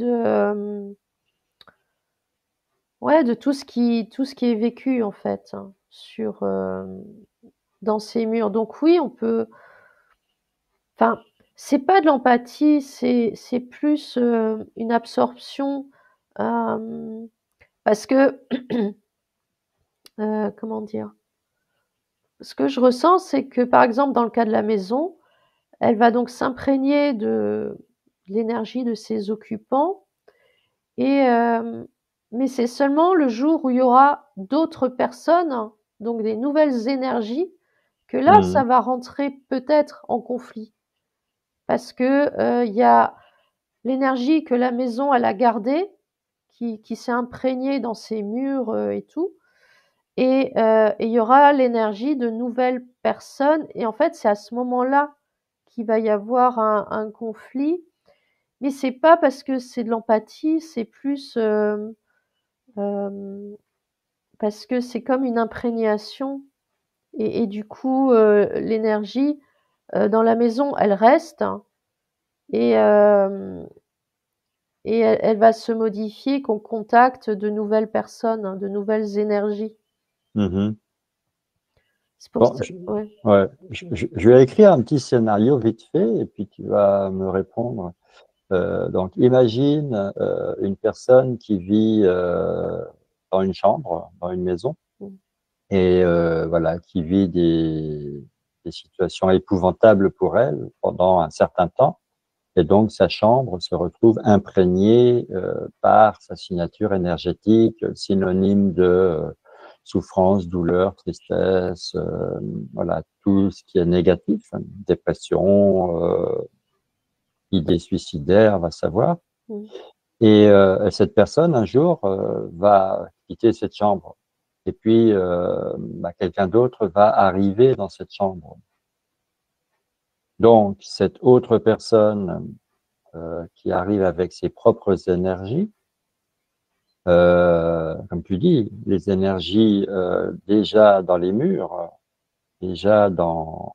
Speaker 2: ouais, de tout ce qui est vécu, en fait, hein, dans ces murs. Donc oui, on peut, enfin, c'est pas de l'empathie, c'est plus une absorption, euh, parce que, comment dire, ce que je ressens, c'est que par exemple dans le cas de la maison, elle va donc s'imprégner de l'énergie de ses occupants, et mais c'est seulement le jour où il y aura d'autres personnes, donc des nouvelles énergies, que là, ça
Speaker 1: Mhm.
Speaker 2: va rentrer peut-être en conflit, parce que il y a l'énergie que la maison elle a gardée, qui s'est imprégnée dans ses murs et tout, et il y aura l'énergie de nouvelles personnes, et en fait c'est à ce moment-là qu'il va y avoir un conflit, mais c'est pas parce que c'est de l'empathie, c'est plus euh, parce que c'est comme une imprégnation, et du coup l'énergie dans la maison elle reste, hein, et elle va se modifier qu'au contact de nouvelles personnes, hein, de nouvelles énergies.
Speaker 1: Mhm.
Speaker 2: C'est pour
Speaker 1: Bon,
Speaker 2: ça, ouais.
Speaker 1: ouais, je vais écrire un petit scénario vite fait et puis tu vas me répondre. Donc, imagine une personne qui vit dans une chambre, dans une maison,
Speaker 2: Mm.
Speaker 1: et voilà, qui vit des situations épouvantables pour elle pendant un certain temps. Et donc, sa chambre se retrouve imprégnée par sa signature énergétique, synonyme de souffrance, douleur, tristesse, voilà, tout ce qui est négatif, hein, dépression, idées suicidaires, va savoir.
Speaker 2: Mm.
Speaker 1: Et cette personne, un jour, va quitter cette chambre. Et puis, bah, quelqu'un d'autre va arriver dans cette chambre. Donc, cette autre personne qui arrive avec ses propres énergies, comme tu dis, les énergies déjà dans les murs, déjà dans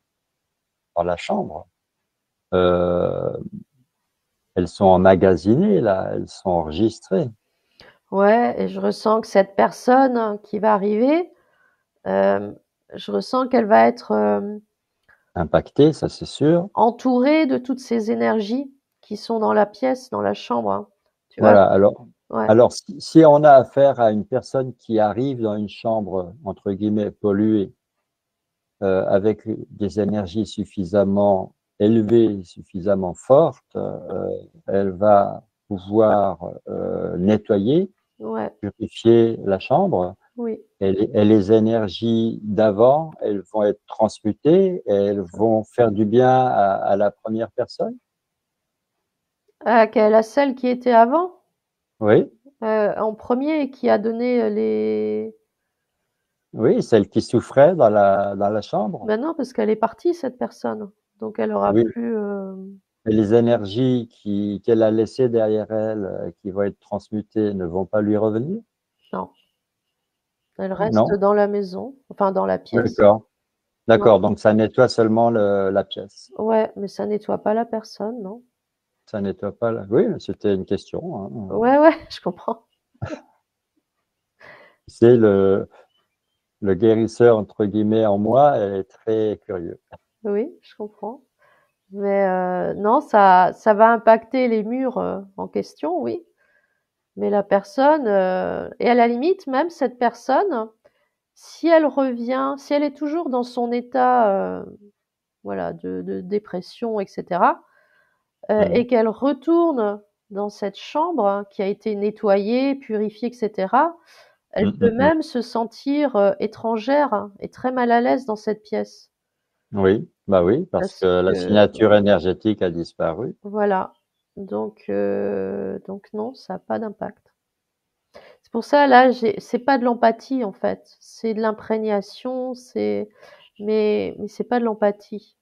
Speaker 1: la chambre, euh, elles sont emmagasinées là, elles sont enregistrées,
Speaker 2: Ouais, et je ressens que cette personne qui va arriver, euh, je ressens qu'elle va être
Speaker 1: impactées, ça c'est sûr.
Speaker 2: entourée de toutes ces énergies qui sont dans la pièce, dans la chambre, hein. Tu vois?
Speaker 1: Voilà.
Speaker 2: Ouais,
Speaker 1: Alors si on a affaire à une personne qui arrive dans une chambre entre guillemets polluée, avec des énergies suffisamment élevées, suffisamment fortes, elle va pouvoir nettoyer,
Speaker 2: ouais,
Speaker 1: purifier la chambre.
Speaker 2: oui,
Speaker 1: Et les énergies d'avant, elles vont être transmutées et elles vont faire du bien à la première personne.
Speaker 2: ah, la celle qui était avant,
Speaker 1: Oui,
Speaker 2: en premier, et qui a donné les.
Speaker 1: oui, celle qui souffrait dans la chambre.
Speaker 2: Ben non, parce qu'elle est partie, cette personne. Donc elle aura
Speaker 1: Oui,
Speaker 2: plus.
Speaker 1: et les énergies qu'elle a laissées derrière elle, qui vont être transmutées, ne vont pas lui revenir?
Speaker 2: Non, elle reste
Speaker 1: Non?
Speaker 2: dans la maison, enfin dans la pièce.
Speaker 1: D'accord.
Speaker 2: Ouais,
Speaker 1: D'accord. Donc, ça nettoie seulement la pièce.
Speaker 2: ouais, mais ça nettoie pas la personne, non?
Speaker 1: Ça nettoie pas la... Oui, c'était une question, hein.
Speaker 2: Ouais, ouais, je comprends.
Speaker 1: C'est le guérisseur, entre guillemets, en moi est très curieux.
Speaker 2: Oui, je comprends. Mais non, ça va impacter les murs en question, oui. Mais la personne, et à la limite, même cette personne, Si elle revient, si elle est toujours dans son état, voilà, de dépression, et cetera, et qu'elle retourne dans cette chambre qui a été nettoyée, purifiée, et cetera, elle peut même se sentir, étrangère et très mal à l'aise dans cette pièce.
Speaker 1: Oui, bah oui, parce
Speaker 2: Parce
Speaker 1: que la
Speaker 2: que
Speaker 1: signature énergétique a disparu.
Speaker 2: voilà, donc non, ça a pas d'impact. C'est pour ça là, c'est pas de l'empathie en fait, c'est de l'imprégnation, mais c'est pas de l'empathie.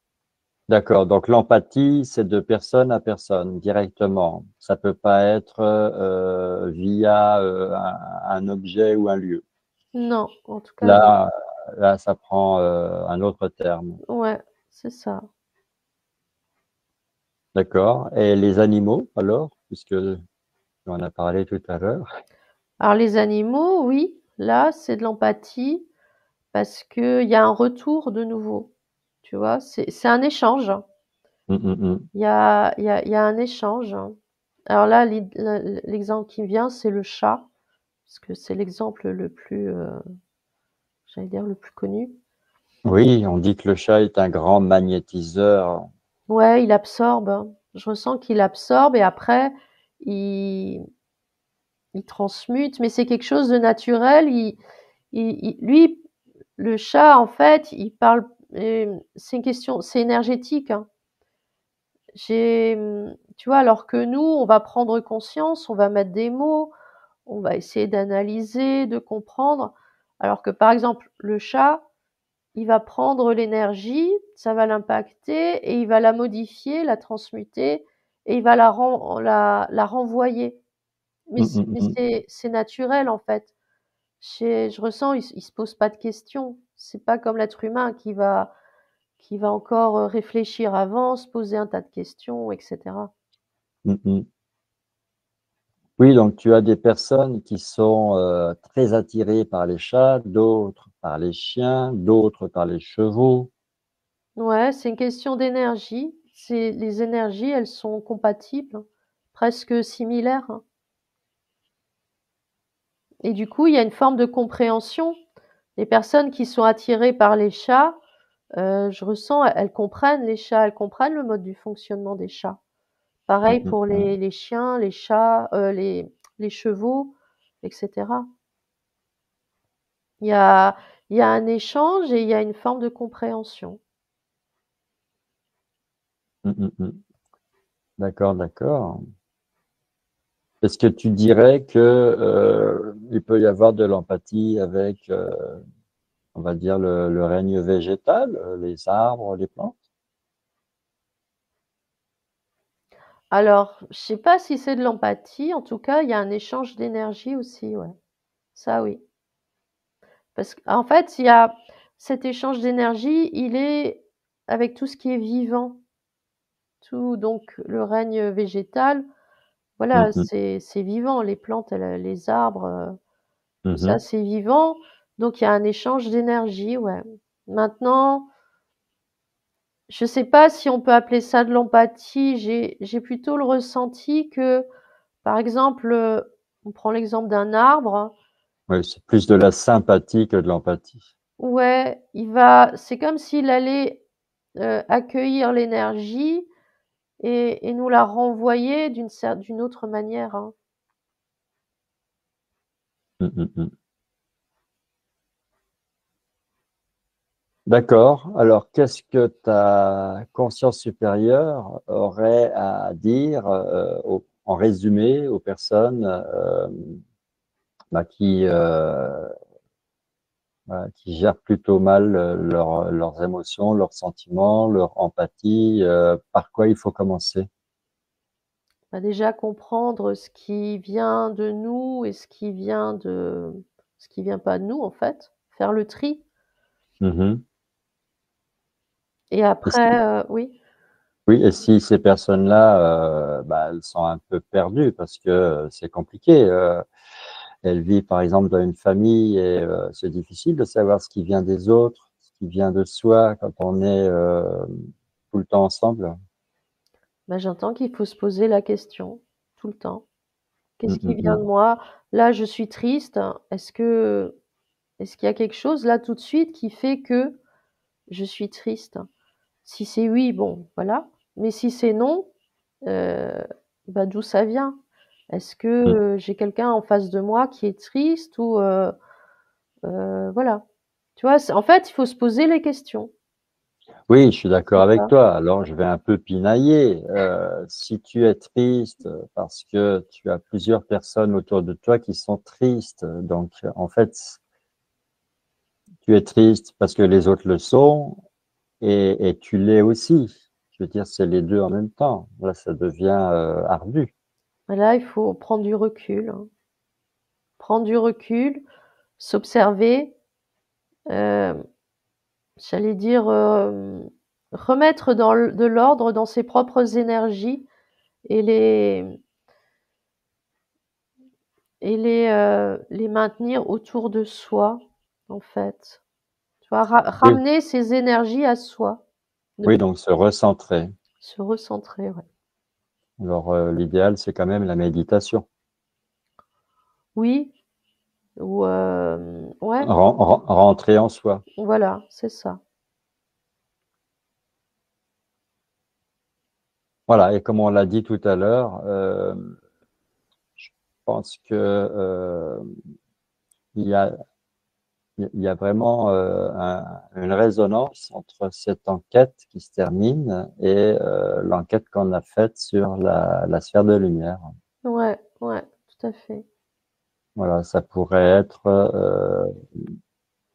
Speaker 1: D'accord, donc l'empathie, c'est de personne à personne, directement. Ça peut pas être via un objet ou un lieu.
Speaker 2: Non, en tout cas non.
Speaker 1: Là, là, ça prend un autre terme.
Speaker 2: Ouais, c'est ça.
Speaker 1: D'accord. Et les animaux, alors, puisque on en a parlé tout à l'heure.
Speaker 2: Alors les animaux, oui, là, c'est de l'empathie parce qu'il y a un retour de nouveau. Tu vois, c'est un échange.
Speaker 1: Mm.
Speaker 2: Il y a un échange. Alors là, l'exemple qui me vient, c'est le chat, parce que c'est l'exemple le plus, j'allais dire le plus connu.
Speaker 1: Oui, on dit que le chat est un grand magnétiseur.
Speaker 2: Ouais, il absorbe. Je ressens qu'il absorbe et après, il, il transmute, mais c'est quelque chose de naturel. Lui, le chat, en fait, il parle. C'est une question, c'est énergétique, hein. Tu vois, alors que nous, on va prendre conscience, on va mettre des mots, on va essayer d'analyser, de comprendre. Alors que, par exemple, le chat, il va prendre l'énergie, ça va l'impacter et il va la modifier, la transmuter et il va la renvoyer. Mais
Speaker 1: Mm.
Speaker 2: c'est naturel en fait. Je ressens, il se pose pas de questions. C'est pas comme l'être humain qui va encore réfléchir avant, se poser un tas de questions, etc.
Speaker 1: Mm. Oui, donc tu as des personnes qui sont très attirées par les chats, d'autres par les chiens, d'autres par les chevaux.
Speaker 2: Ouais, c'est une question d'énergie. Les énergies, elles sont compatibles, hein, presque similaires, hein. Et du coup, il y a une forme de compréhension. Les personnes qui sont attirées par les chats, je ressens, elles comprennent les chats, elles comprennent le mode du fonctionnement des chats. Pareil pour
Speaker 1: Mm.
Speaker 2: les chiens, les chats, les chevaux, etc. Il y a, il y a un échange et il y a une forme de compréhension.
Speaker 1: Mm. D'accord, d'accord. Est-ce que tu dirais que il peut y avoir de l'empathie avec, on va dire, le règne végétal, les arbres, les plantes?
Speaker 2: Alors, je sais pas si c'est de l'empathie, en tout cas, il y a un échange d'énergie aussi, ouais. Ça, oui. Parce qu'en fait, il y a cet échange d'énergie, il est avec tout ce qui est vivant. Tout, donc, le règne végétal, voilà,
Speaker 1: Mm.
Speaker 2: c'est vivant. Les plantes, les arbres, tout ça,
Speaker 1: Mhm.
Speaker 2: c'est vivant. Donc, il y a un échange d'énergie, ouais. Maintenant, je sais pas si on peut appeler ça de l'empathie. J'ai plutôt le ressenti que, par exemple, on prend l'exemple d'un arbre.
Speaker 1: Oui, c'est plus de la sympathie que de l'empathie.
Speaker 2: Ouais, c'est comme s'il allait accueillir l'énergie et nous la renvoyer d'une autre manière, hein.
Speaker 1: Mm. D'accord. Alors, qu'est-ce que ta conscience supérieure aurait à dire, en résumé, aux personnes bah, qui gèrent plutôt mal leurs émotions, leurs sentiments, leur empathie, par quoi il faut commencer?
Speaker 2: Bah, déjà comprendre ce qui vient de nous et ce qui vient pas de nous, en fait. Faire le tri.
Speaker 1: Mhm.
Speaker 2: Et
Speaker 1: Et si-
Speaker 2: après, oui.
Speaker 1: oui, et si ces personnes-là, bah, elles sont un peu perdues parce que c'est compliqué. Elles vivent par exemple dans une famille et c'est difficile de savoir ce qui vient des autres, ce qui vient de soi quand on est tout le temps ensemble.
Speaker 2: Bah, j'entends qu'il faut se poser la question tout le temps.
Speaker 1: Mm,
Speaker 2: Qu'est-ce qui
Speaker 1: mm,
Speaker 2: vient de
Speaker 1: mm.
Speaker 2: moi? Là, je suis triste. Est-ce que Est-ce qu'il y a quelque chose là tout de suite qui fait que je suis triste? Si c'est oui, bon, voilà. Mais si c'est non, bah, d'où ça vient? Est-ce que
Speaker 1: Mm.
Speaker 2: j'ai quelqu'un en face de moi qui est triste ou voilà. Tu vois, en fait, il faut se poser les questions.
Speaker 1: Oui, je suis d'accord
Speaker 2: C'est
Speaker 1: avec
Speaker 2: ça.
Speaker 1: toi. Alors, je vais un peu pinailler. Si tu es triste parce que tu as plusieurs personnes autour de toi qui sont tristes, donc en fait, tu es triste parce que les autres le sont et tu l'es aussi. Je veux dire, c'est les deux en même temps. Là, ça devient ardu.
Speaker 2: Là, il faut prendre du recul, hein. Prendre du recul, s'observer, euh, j'allais dire, remettre de l'ordre dans ses propres énergies et les maintenir autour de soi, en fait. Tu vois,
Speaker 1: Oui,
Speaker 2: ramener ses énergies à soi, ne
Speaker 1: oui, donc se recentrer.
Speaker 2: se recentrer, ouais.
Speaker 1: Alors, l'idéal, c'est quand même la méditation.
Speaker 2: Oui, ou ouais,
Speaker 1: Rentrer en soi.
Speaker 2: voilà, c'est ça.
Speaker 1: Voilà, et comme on l'a dit tout à l'heure, je pense que il y a, il y a vraiment une résonance entre cette enquête qui se termine et l'enquête qu'on a faite sur la sphère de lumière.
Speaker 2: Ouais, ouais, tout à fait.
Speaker 1: Voilà, ça pourrait être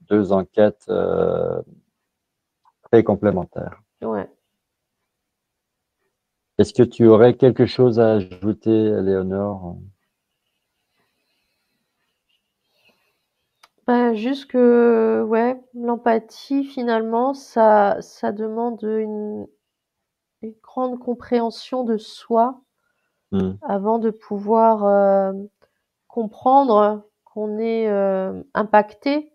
Speaker 1: deux enquêtes très complémentaires.
Speaker 2: Ouais.
Speaker 1: Est-ce que tu aurais quelque chose à ajouter, Léonore?
Speaker 2: Bah, juste que, ouais, l'empathie, finalement, ça demande une grande compréhension de soi
Speaker 1: Hmm,
Speaker 2: avant de pouvoir comprendre qu'on est impacté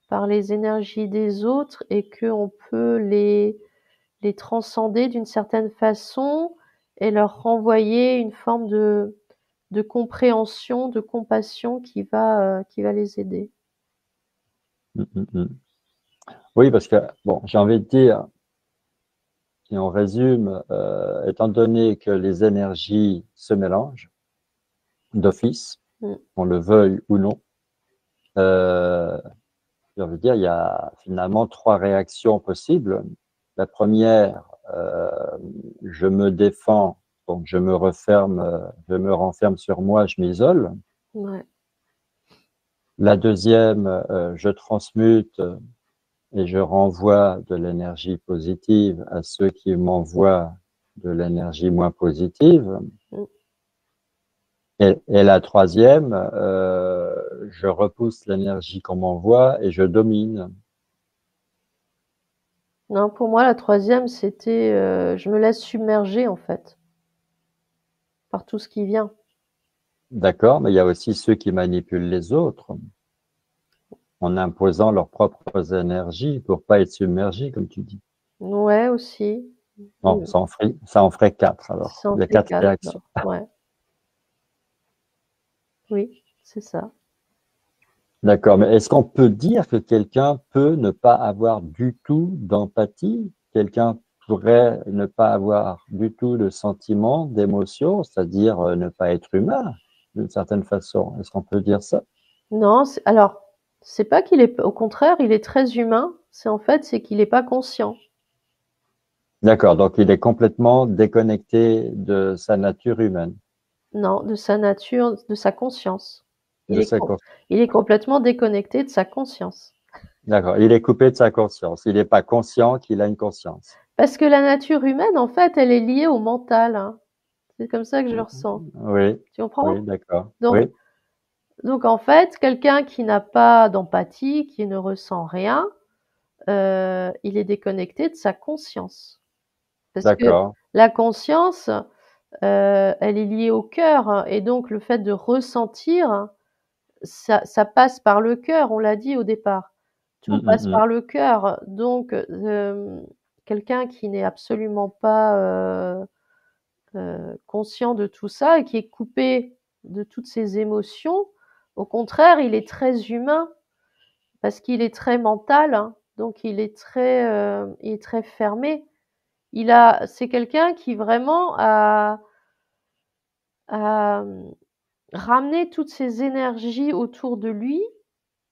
Speaker 2: par les énergies des autres et qu'on peut les transcender d'une certaine façon et leur renvoyer une forme de compréhension, de compassion qui va les aider.
Speaker 1: hmm, hmm, hmm. Oui, parce que, bon, j'ai envie de dire, si on résume, étant donné que les énergies se mélangent d'office,
Speaker 2: Mm.
Speaker 1: qu'on le veuille ou non, euh, j'ai envie de dire, il y a finalement trois réactions possibles. La première, je me défends, donc je me referme, je me renferme sur moi, je m'isole.
Speaker 2: Ouais,
Speaker 1: La deuxième, je transmute et je renvoie de l'énergie positive à ceux qui m'envoient de l'énergie moins positive.
Speaker 2: mm.
Speaker 1: Et la troisième, je repousse l'énergie qu'on m'envoie et je domine.
Speaker 2: Non, pour moi, la troisième, c'était je me laisse submerger en fait par tout ce qui vient.
Speaker 1: D'accord, mais il y a aussi ceux qui manipulent les autres en imposant leurs propres énergies pour pas être submergés, comme tu dis.
Speaker 2: Ouais, aussi.
Speaker 1: Bon, ça en ferait quatre alors.
Speaker 2: Ça en
Speaker 1: Il y a
Speaker 2: fait
Speaker 1: quatre
Speaker 2: quatre,
Speaker 1: réactions.
Speaker 2: alors. Ouais, oui, c'est ça.
Speaker 1: D'accord, mais est-ce qu'on peut dire que quelqu'un peut ne pas avoir du tout d'empathie? Quelqu'un pourrait ne pas avoir du tout de sentiments, d'émotions, c'est-à-dire ne pas être humain d'une certaine façon. Est-ce qu'on peut dire ça?
Speaker 2: Non, alors, c'est pas qu'il est, au contraire, il est très humain. C'est en fait, c'est qu'il est pas conscient.
Speaker 1: D'accord, donc il est complètement déconnecté de sa nature humaine,
Speaker 2: Non, de sa nature, de sa conscience. Il
Speaker 1: de
Speaker 2: est,
Speaker 1: sa
Speaker 2: com-
Speaker 1: cons-
Speaker 2: il est complètement déconnecté de sa conscience.
Speaker 1: D'accord, il est coupé de sa conscience. Il n'est pas conscient qu'il a une conscience.
Speaker 2: Parce que la nature humaine, en fait, elle est liée au mental, hein. C'est comme ça que je le ressens.
Speaker 1: Oui,
Speaker 2: Tu
Speaker 1: oui,
Speaker 2: comprends?
Speaker 1: d'accord.
Speaker 2: Donc,
Speaker 1: Oui,
Speaker 2: en fait, quelqu'un qui n'a pas d'empathie, qui ne ressent rien, il est déconnecté de sa conscience. Parce que
Speaker 1: d'accord.
Speaker 2: la conscience, elle est liée au cœur, hein, et donc le fait de ressentir, ça passe par le cœur, on l'a dit au départ. Tout
Speaker 1: Hum,
Speaker 2: passe
Speaker 1: hum,
Speaker 2: par le cœur. Donc, quelqu'un qui n'est absolument pas conscient de tout ça et qui est coupé de toutes ses émotions, au contraire, il est très humain. parce qu'il est très mental, hein, donc il est très fermé. C'est quelqu'un qui vraiment a ramené toutes ses énergies autour de lui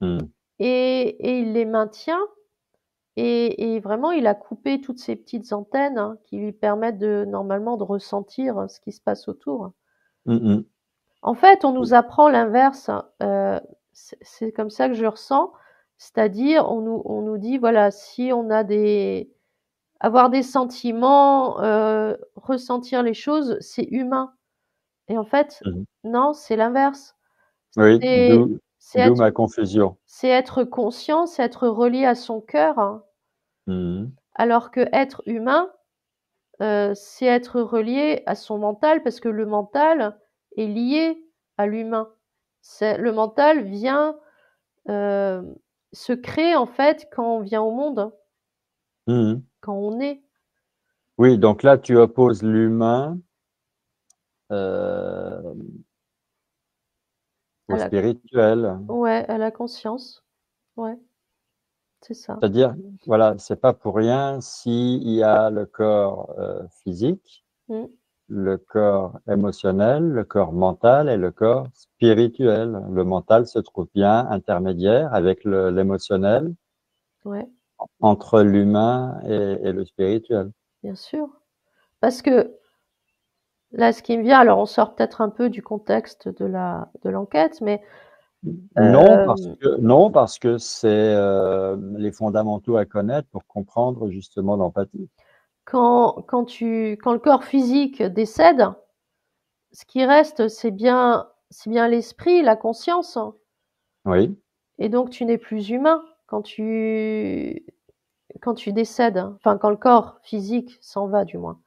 Speaker 1: Mmh.
Speaker 2: et il les maintient et vraiment il a coupé toutes ces petites antennes, hein, qui lui permettent normalement de ressentir ce qui se passe autour.
Speaker 1: Mmh mh.
Speaker 2: En fait, on nous apprend l'inverse, c'est comme ça que je ressens, c'est-à-dire on nous dit voilà, si on a avoir des sentiments, ressentir les choses, c'est humain et en fait,
Speaker 1: Mmh.
Speaker 2: non, c'est l'inverse.
Speaker 1: Oui,
Speaker 2: C'est c'est
Speaker 1: d'où
Speaker 2: être
Speaker 1: ma confusion.
Speaker 2: c'est être conscient, c'est être relié à son cœur, hein,
Speaker 1: Mmh mh.
Speaker 2: alors qu'être humain, c'est être relié à son mental parce que le mental est lié à l'humain. Le mental vient, se créer en fait quand on vient au monde,
Speaker 1: Mmh mh.
Speaker 2: quand on est
Speaker 1: Oui, donc là, tu opposes l'humain, hem,
Speaker 2: à
Speaker 1: au
Speaker 2: la
Speaker 1: spirituel.
Speaker 2: ouais, à la conscience. Ouais, c'est ça.
Speaker 1: C'est-à-dire, voilà, c'est pas pour rien s'il y a le corps, physique,
Speaker 2: Mmh.
Speaker 1: le corps émotionnel, le corps mental et le corps spirituel. Le mental se trouve bien intermédiaire avec l'émotionnel
Speaker 2: Ouais,
Speaker 1: entre l'humain et le spirituel.
Speaker 2: bien sûr. Parce que là, ce qui me vient, alors on sort peut-être un peu du contexte de l'enquête, mais hem,
Speaker 1: Non, parce que c'est, les fondamentaux à connaître pour comprendre justement l'empathie.
Speaker 2: quand le corps physique décède, ce qui reste, c'est bien l'esprit, la conscience, hein.
Speaker 1: Oui,
Speaker 2: Et donc tu n'es plus humain quand tu décèdes, hein. Enfin, quand le corps physique s'en va, du moins.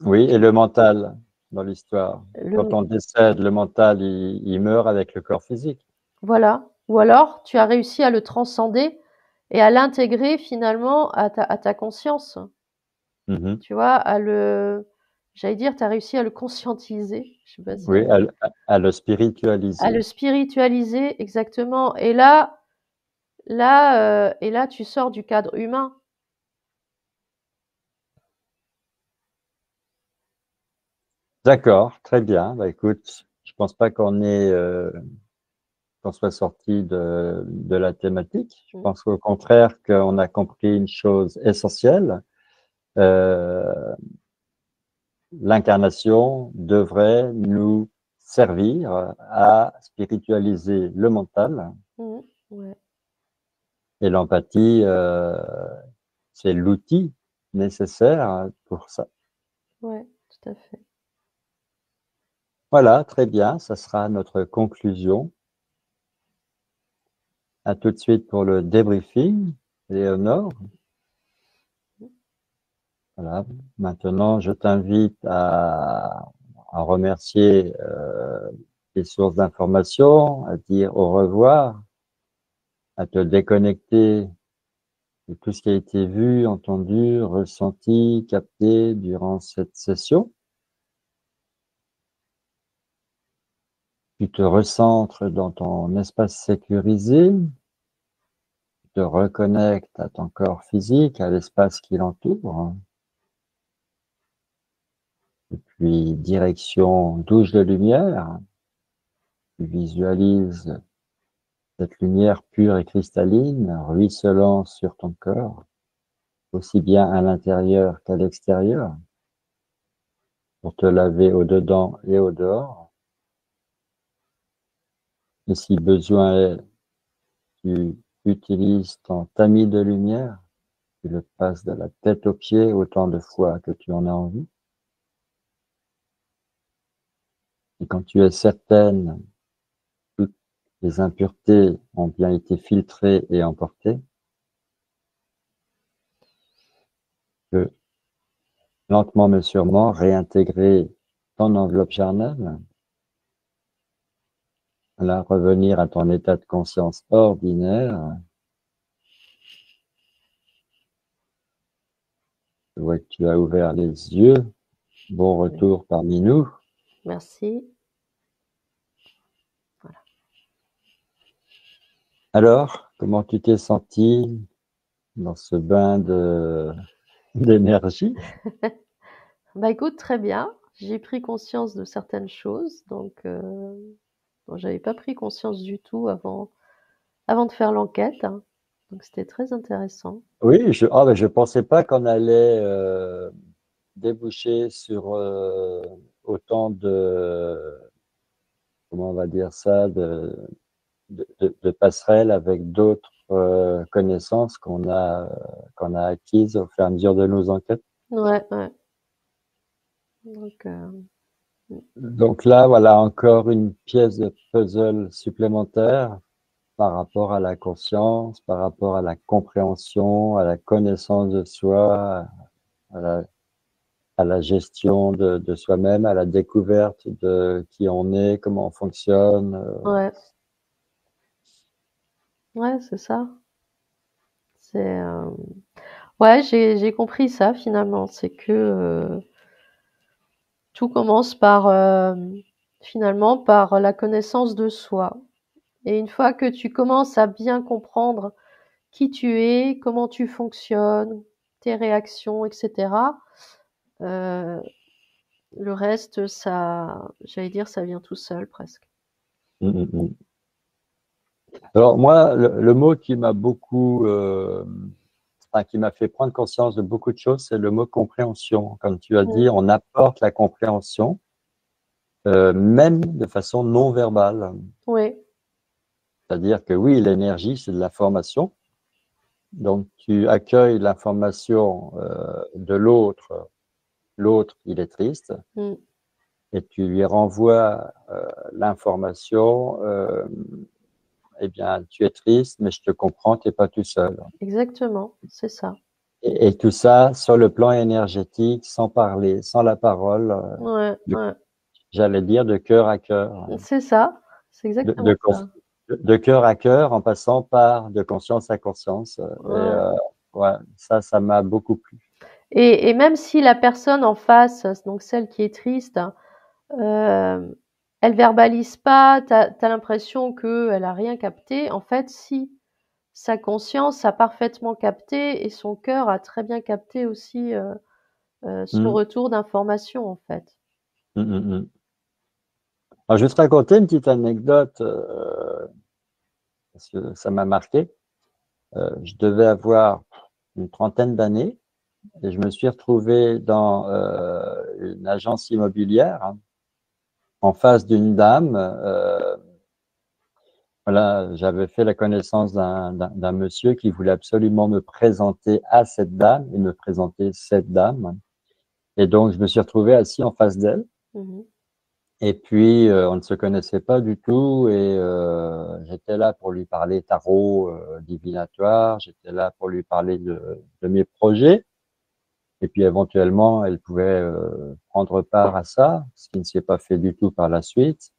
Speaker 1: oui, et le mental dans l'histoire. Quand
Speaker 2: Le
Speaker 1: on décède, le mental, il meurt avec le corps physique.
Speaker 2: Voilà. Ou alors, tu as réussi à le transcender et à l'intégrer finalement à ta conscience.
Speaker 1: Mmh.
Speaker 2: Tu vois, j'allais dire, tu as réussi à le conscientiser. Je sais pas si
Speaker 1: Oui, à le
Speaker 2: à le
Speaker 1: spiritualiser.
Speaker 2: spiritualiser, exactement. Et là, tu sors du cadre humain.
Speaker 1: D'accord, très bien. Bah, écoute, je pense pas qu'on soit sorti de la thématique. Je
Speaker 2: Mmh.
Speaker 1: pense qu'au contraire qu'on a compris une chose essentielle. Heu, L'incarnation devrait nous servir à spiritualiser le mental
Speaker 2: Mmh. Ouais,
Speaker 1: et l'empathie, c'est l'outil nécessaire pour ça.
Speaker 2: ouais, tout à fait.
Speaker 1: Voilà, très bien, ça sera notre conclusion. À tout de suite pour le débriefing, Léonore. Voilà. Maintenant, je t'invite à remercier les sources d'information, à dire au revoir, à te déconnecter de tout ce qui a été vu, entendu, ressenti, capté durant cette session. Tu te recentres dans ton espace sécurisé, tu te reconnectes à ton corps physique, à l'espace qui l'entoure. Et puis, direction douche de lumière. Tu visualises cette lumière pure et cristalline ruisselant sur ton corps, aussi bien à l'intérieur qu'à l'extérieur, pour te laver au dedans et au dehors. Et si besoin est, tu utilises ton tamis de lumière, tu le passes de la tête aux pieds autant de fois que tu en as envie. Et quand tu es certaine que toutes les impuretés ont bien été filtrées et emportées, que lentement mais sûrement réintégrer ton enveloppe charnelle, là, revenir à ton état de conscience ordinaire. Je vois que tu as ouvert les yeux. Bon
Speaker 2: Ouais.
Speaker 1: retour parmi nous.
Speaker 2: Merci.
Speaker 1: Alors, Comment tu t'es senti dans ce bain d'énergie?
Speaker 2: Bah écoute, très bien. J'ai pris conscience de certaines choses, dont j'avais pas pris conscience du tout avant de faire l'enquête, hein. Donc c'était très intéressant.
Speaker 1: Oui, ben, je pensais pas qu'on allait déboucher sur autant comment on va dire ça, de passerelles avec d'autres connaissances qu'on a acquises au fur et à mesure de nos enquêtes.
Speaker 2: Ouais, ouais. Donc,
Speaker 1: Donc là, voilà encore une pièce de puzzle supplémentaire par rapport à la conscience, par rapport à la compréhension, à la connaissance de soi, à à la gestion de soi-même, à la découverte de qui on est, comment on fonctionne.
Speaker 2: ouais, ouais, c'est ça. C'est, ouais, j'ai compris ça finalement. C'est que tout commence par finalement par la connaissance de soi. Et une fois que tu commences à bien comprendre qui tu es, comment tu fonctionnes, tes réactions, etc., euh, le reste, ça, j'allais dire, ça vient tout seul presque.
Speaker 1: Mm, mm, mm. Alors moi, le mot qui m'a beaucoup, enfin, qui m'a fait prendre conscience de beaucoup de choses, c'est le mot compréhension. Comme tu as
Speaker 2: Mm.
Speaker 1: dit, on apporte la compréhension, même de façon non verbale.
Speaker 2: Oui.
Speaker 1: C'est-à-dire que oui, l'énergie, c'est de l'information. Donc, tu accueilles l'information de l'autre. L'autre, il est triste.
Speaker 2: Mm.
Speaker 1: Et tu lui renvoies l'information. Eh bien, tu es triste, mais je te comprends, tu n'es pas tout seul.
Speaker 2: Exactement, c'est ça.
Speaker 1: Et tout ça sur le plan énergétique, sans parler, sans la parole,
Speaker 2: Ouais,
Speaker 1: de-
Speaker 2: ouais.
Speaker 1: j'allais dire de cœur à cœur.
Speaker 2: C'est ça. C'est
Speaker 1: De,
Speaker 2: exactement
Speaker 1: de,
Speaker 2: ça.
Speaker 1: de cœur à cœur en passant par de conscience à conscience.
Speaker 2: Ouais.
Speaker 1: Ouais, ça m'a beaucoup plu.
Speaker 2: Et même si la personne en face, donc celle qui est triste, euh, elle verbalise pas, t'as l'impression qu'elle a rien capté. En fait, si, sa conscience a parfaitement capté et son cœur a très bien capté aussi ce
Speaker 1: Mm,
Speaker 2: retour d'information, en fait.
Speaker 1: mm, mm, mm. Alors, je vais te raconter une petite anecdote parce que ça m'a marqué. Je devais avoir une trentaine d'années et je me suis retrouvé dans une agence immobilière, hein, en face d'une dame. Voilà, j'avais fait la connaissance d'un monsieur qui voulait absolument me présenter à cette dame et me présenter cette dame. Et donc, je me suis retrouvé assis en face d'elle.
Speaker 2: Mhm.
Speaker 1: Et puis, on ne se connaissait pas du tout. Et j'étais là pour lui parler tarot divinatoire. J'étais là pour lui parler de mes projets. Et puis, éventuellement, elle pouvait prendre part à ça, ce qui ne s'est pas fait du tout par la suite.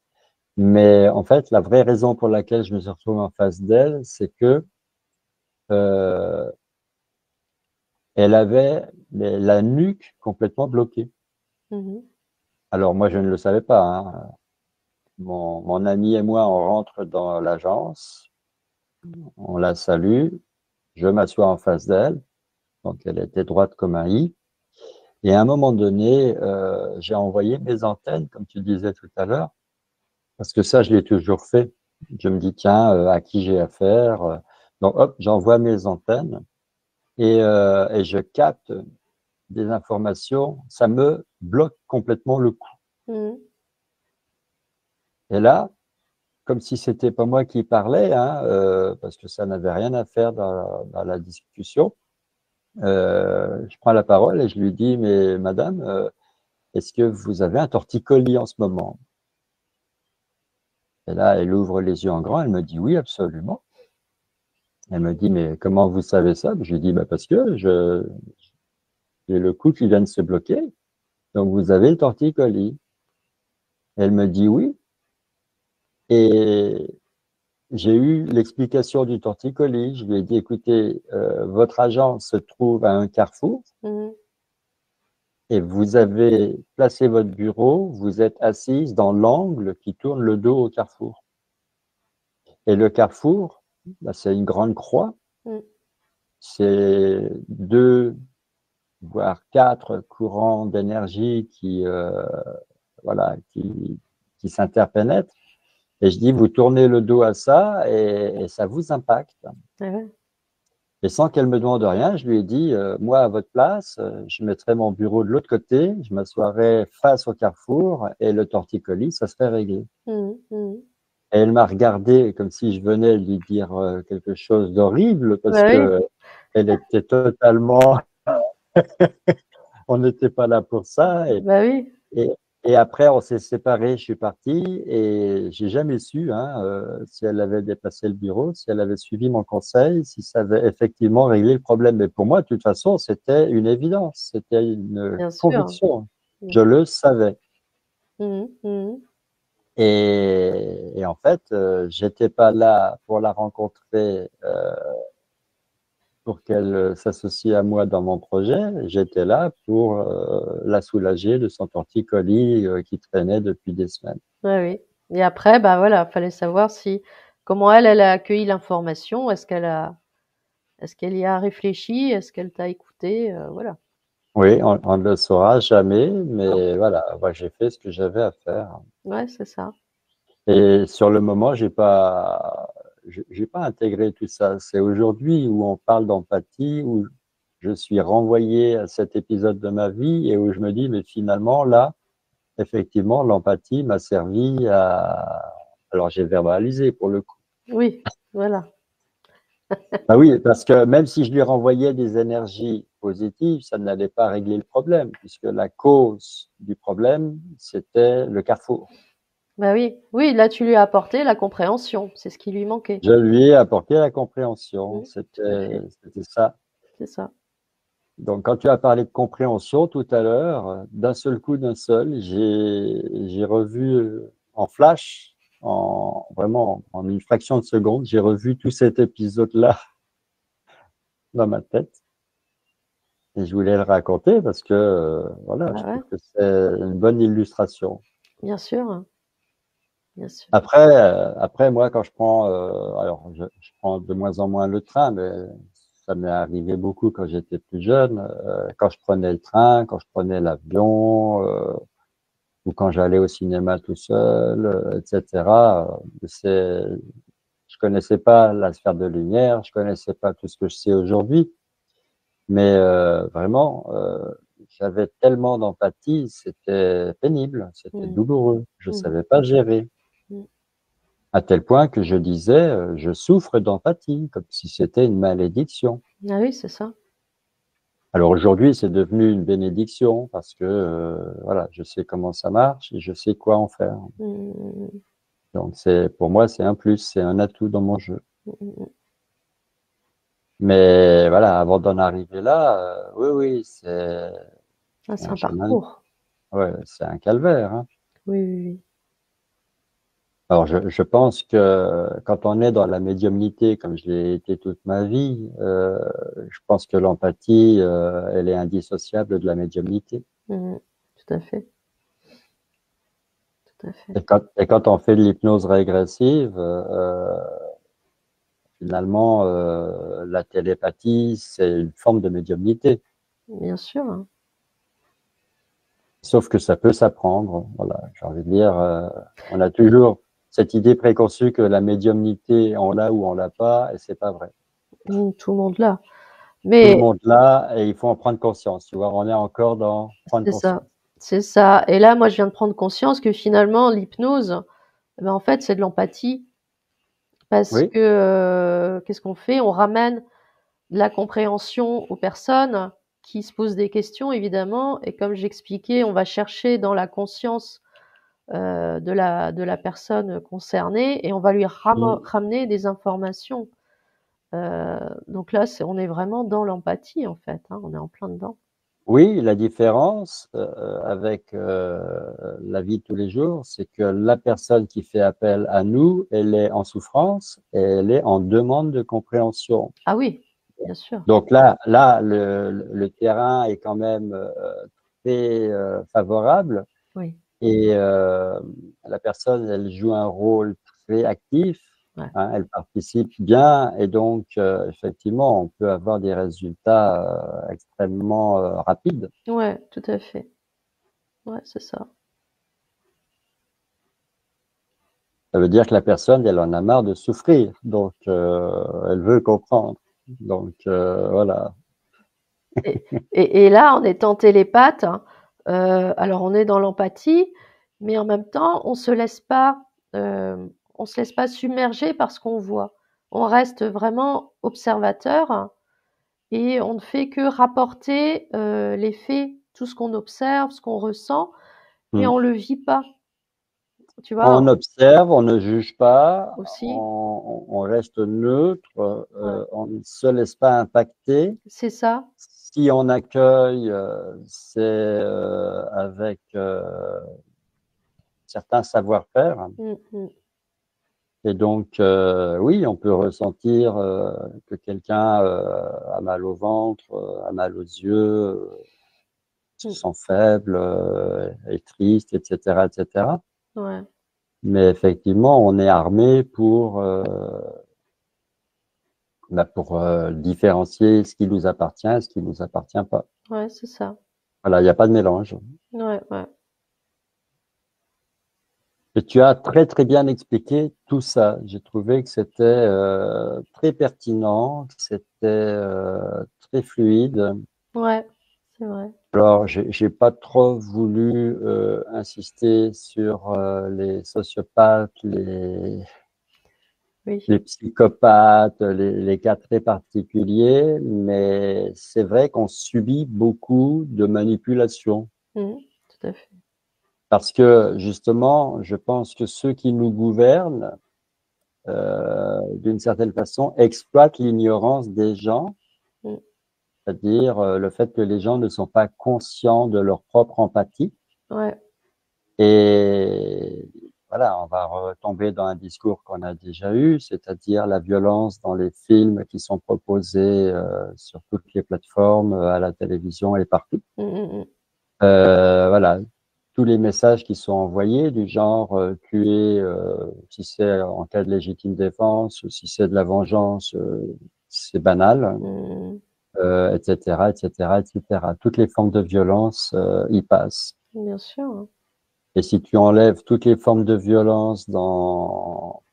Speaker 1: Mais en fait, la vraie raison pour laquelle je me suis retrouvé en face d'elle, c'est que euh, elle avait la nuque complètement bloquée.
Speaker 2: Mhm.
Speaker 1: Alors moi, je ne le savais pas, hein. Mon ami et moi, on rentre dans l'agence, on la salue, je m'assois en face d'elle, donc elle était droite comme un i. Et à un moment donné, j'ai envoyé mes antennes, comme tu disais tout à l'heure, parce que ça, je l'ai toujours fait. Je me dis, tiens, à qui j'ai affaire? Donc, hop, j'envoie mes antennes et je capte des informations. Ça me bloque complètement le coup.
Speaker 2: Mhm.
Speaker 1: Et là, comme si c'était pas moi qui parlais, hein, parce que ça n'avait rien à faire dans la discussion, je prends la parole et je lui dis, mais madame, est-ce que vous avez un torticolis en ce moment? Et là, elle ouvre les yeux en grand, elle me dit, oui, absolument. Elle me dit, mais comment vous savez ça? Je lui dis, bah, parce que j'ai le cou qui vient de se bloquer, donc vous avez le torticolis. Elle me dit oui, et j'ai eu l'explication du torticolis. Je lui ai dit, écoutez, votre agence se trouve à un carrefour
Speaker 2: Mhm.
Speaker 1: et vous avez placé votre bureau, vous êtes assise dans l'angle qui tourne le dos au carrefour. Et le carrefour, bah, c'est une grande croix.
Speaker 2: Mm.
Speaker 1: C'est 2, voire 4 courants d'énergie voilà, qui s'interpénètrent. Et je dis, vous tournez le dos à ça et ça vous impacte.
Speaker 2: Ah ouais.
Speaker 1: Et sans qu'elle me demande rien, je lui ai dit, moi, à votre place, je mettrais mon bureau de l'autre côté, je m'assoirais face au carrefour et le torticolis, ça serait réglé.
Speaker 2: Mm, mm.
Speaker 1: Et elle m'a regardé comme si je venais lui dire quelque chose d'horrible parce
Speaker 2: Bah oui,
Speaker 1: que elle était totalement, on n'était pas là pour ça.
Speaker 2: bah oui.
Speaker 1: Et, et après, on s'est séparés, je suis parti et j'ai jamais su si elle avait dépassé le bureau, si elle avait suivi mon conseil, si ça avait effectivement réglé le problème. Mais pour moi, de toute façon, c'était une évidence, c'était une
Speaker 2: Bien sûr.
Speaker 1: conviction.
Speaker 2: Mm,
Speaker 1: Je le savais.
Speaker 2: mm, mm.
Speaker 1: Et en fait, j'étais pas là pour la rencontrer, pour qu'elle s'associe à moi dans mon projet. J'étais là pour la soulager de son torticolis qui traînait depuis des semaines.
Speaker 2: Ouais, oui. Et après, bah voilà, fallait savoir si comment elle a accueilli l'information. Est-ce qu'elle y a réfléchi? Est-ce qu'elle t'a écouté? Voilà.
Speaker 1: Oui, on ne le saura jamais, mais voilà, moi j'ai fait ce que j'avais à faire.
Speaker 2: Ouais, c'est ça.
Speaker 1: Et sur le moment, j'ai pas intégré tout ça. C'est aujourd'hui où on parle d'empathie, où je suis renvoyé à cet épisode de ma vie et où je me dis, mais finalement, là, effectivement, l'empathie m'a servi à... Alors j'ai verbalisé pour le coup.
Speaker 2: Oui, voilà.
Speaker 1: Ah oui, parce que même si je lui renvoyais des énergies positives, ça n'allait pas régler le problème, puisque la cause du problème, c'était le carrefour.
Speaker 2: Bah oui. Oui, là, tu lui as apporté la compréhension. C'est ce qui lui manquait.
Speaker 1: Je lui ai apporté la compréhension,
Speaker 2: Tout à fait.
Speaker 1: c'était ça.
Speaker 2: C'est ça.
Speaker 1: Donc, quand tu as parlé de compréhension tout à l'heure, d'un seul coup, j'ai revu en flash, vraiment en une fraction de seconde, j'ai revu tout cet épisode-là dans ma tête. Et je voulais le raconter parce que, voilà,
Speaker 2: Bah
Speaker 1: je
Speaker 2: ouais,
Speaker 1: trouve que c'est une bonne illustration.
Speaker 2: bien sûr, hein, bien sûr.
Speaker 1: Après, moi, quand je prends, alors, je prends de moins en moins le train, mais ça m'est arrivé beaucoup quand j'étais plus jeune. Quand je prenais le train, quand je prenais l'avion, ou quand j'allais au cinéma tout seul, etc. Je connaissais pas la sphère de lumière, je connaissais pas tout ce que je sais aujourd'hui. Mais vraiment, j'avais tellement d'empathie, c'était pénible, c'était
Speaker 2: Mmh.
Speaker 1: douloureux. Je
Speaker 2: Mmh.
Speaker 1: savais pas gérer.
Speaker 2: Mmh.
Speaker 1: À tel point que je disais, je souffre d'empathie, comme si c'était une malédiction.
Speaker 2: Ah oui, c'est ça.
Speaker 1: Alors aujourd'hui, c'est devenu une bénédiction parce que voilà, je sais comment ça marche et je sais quoi en faire.
Speaker 2: Mmh, mmh,
Speaker 1: Donc pour moi, c'est un plus, c'est un atout dans mon jeu.
Speaker 2: mmh, mmh, mmh.
Speaker 1: Mais voilà, avant d'en arriver là, oui, oui,
Speaker 2: Ah,
Speaker 1: c'est
Speaker 2: c'est
Speaker 1: un
Speaker 2: un
Speaker 1: chemin,
Speaker 2: parcours.
Speaker 1: ouais, c'est un calvaire, hein.
Speaker 2: Oui, oui, oui.
Speaker 1: Alors, je pense que quand on est dans la médiumnité, comme je l'ai été toute ma vie, je pense que l'empathie, elle est indissociable de la médiumnité.
Speaker 2: Mmh. Tout à fait, tout à fait.
Speaker 1: Et quand on fait de l'hypnose régressive, finalement, la télépathie, c'est une forme de médiumnité.
Speaker 2: Bien sûr, hein.
Speaker 1: Sauf que ça peut s'apprendre. Voilà, j'ai envie de dire, on a toujours cette idée préconçue que la médiumnité, on l'a ou on l'a pas, et c'est pas vrai.
Speaker 2: Tout le monde là.
Speaker 1: Tout le
Speaker 2: Mais
Speaker 1: monde l'a et il faut en prendre conscience. Tu vois, on est encore dans prendre
Speaker 2: c'est
Speaker 1: conscience.
Speaker 2: ça, c'est ça. Et là, moi, je viens de prendre conscience que finalement, l'hypnose, eh ben, en fait, c'est de l'empathie parce
Speaker 1: Oui,
Speaker 2: que, qu'est-ce qu'on fait? On ramène de la compréhension aux personnes qui se posent des questions, évidemment, et comme j'expliquais, on va chercher dans la conscience, de la personne concernée et on va lui
Speaker 1: mm,
Speaker 2: ramener des informations. Donc là, on est vraiment dans l'empathie, en fait, hein, on est en plein dedans.
Speaker 1: oui. La différence avec la vie de tous les jours, c'est que la personne qui fait appel à nous, elle est en souffrance et elle est en demande de compréhension.
Speaker 2: Ah oui, bien sûr.
Speaker 1: Donc là, le terrain est quand même très favorable
Speaker 2: Oui.
Speaker 1: et la personne, elle joue un rôle très actif.
Speaker 2: Ouais.
Speaker 1: hein, elle participe bien et donc effectivement, on peut avoir des résultats extrêmement rapides.
Speaker 2: Ouais, tout à fait. Ouais, c'est ça.
Speaker 1: Ça veut dire que la personne, elle en a marre de souffrir, donc elle veut comprendre. Donc voilà.
Speaker 2: Et, et là, en étant télépathe, hein, alors on est dans l'empathie, mais en même temps, on se laisse pas submerger par ce qu'on voit. On reste vraiment observateur et on ne fait que rapporter les faits, tout ce qu'on observe, ce qu'on ressent, mais
Speaker 1: Hmm.
Speaker 2: on le vit pas. Tu
Speaker 1: On
Speaker 2: vois,
Speaker 1: observe, on ne juge pas,
Speaker 2: aussi.
Speaker 1: on reste neutre,
Speaker 2: Ouais,
Speaker 1: on ne se laisse pas impacter.
Speaker 2: c'est ça.
Speaker 1: Si on accueille, c'est avec certains savoir-faire.
Speaker 2: Mm, mm.
Speaker 1: Et donc, oui, on peut ressentir que quelqu'un a mal au ventre, a mal aux yeux, se
Speaker 2: Mm.
Speaker 1: sent faible, est triste, etc., etc.
Speaker 2: Ouais,
Speaker 1: Mais effectivement, on est armé pour différencier ce qui nous appartient et ce qui nous appartient pas.
Speaker 2: ouais, c'est ça.
Speaker 1: Voilà, il n'y a pas de mélange.
Speaker 2: Ouais, ouais.
Speaker 1: Et tu as très très bien expliqué tout ça. J'ai trouvé que c'était très pertinent, que c'était très fluide.
Speaker 2: Ouais, c'est vrai.
Speaker 1: Alors, j'ai pas trop voulu insister sur les sociopathes,
Speaker 2: Oui.
Speaker 1: les psychopathes, les cas très particuliers, mais c'est vrai qu'on subit beaucoup de manipulations.
Speaker 2: Mm, tout à fait.
Speaker 1: Parce que justement, je pense que ceux qui nous gouvernent, d'une certaine façon, exploitent l'ignorance des gens,
Speaker 2: Mm.
Speaker 1: c'est-à-dire le fait que les gens ne sont pas conscients de leur propre empathie.
Speaker 2: Ouais,
Speaker 1: Et voilà, on va retomber dans un discours qu'on a déjà eu, c'est-à-dire la violence dans les films qui sont proposés sur toutes les plateformes, à la télévision et partout.
Speaker 2: mm, mm, mm.
Speaker 1: Voilà, tous les messages qui sont envoyés du genre tuer, si c'est en cas de légitime défense, ou si c'est de la vengeance, c'est banal,
Speaker 2: Mm,
Speaker 1: etc., etc., etc. Toutes les formes de violence y passent.
Speaker 2: bien sûr, hein.
Speaker 1: Et si tu enlèves toutes les formes de violence dans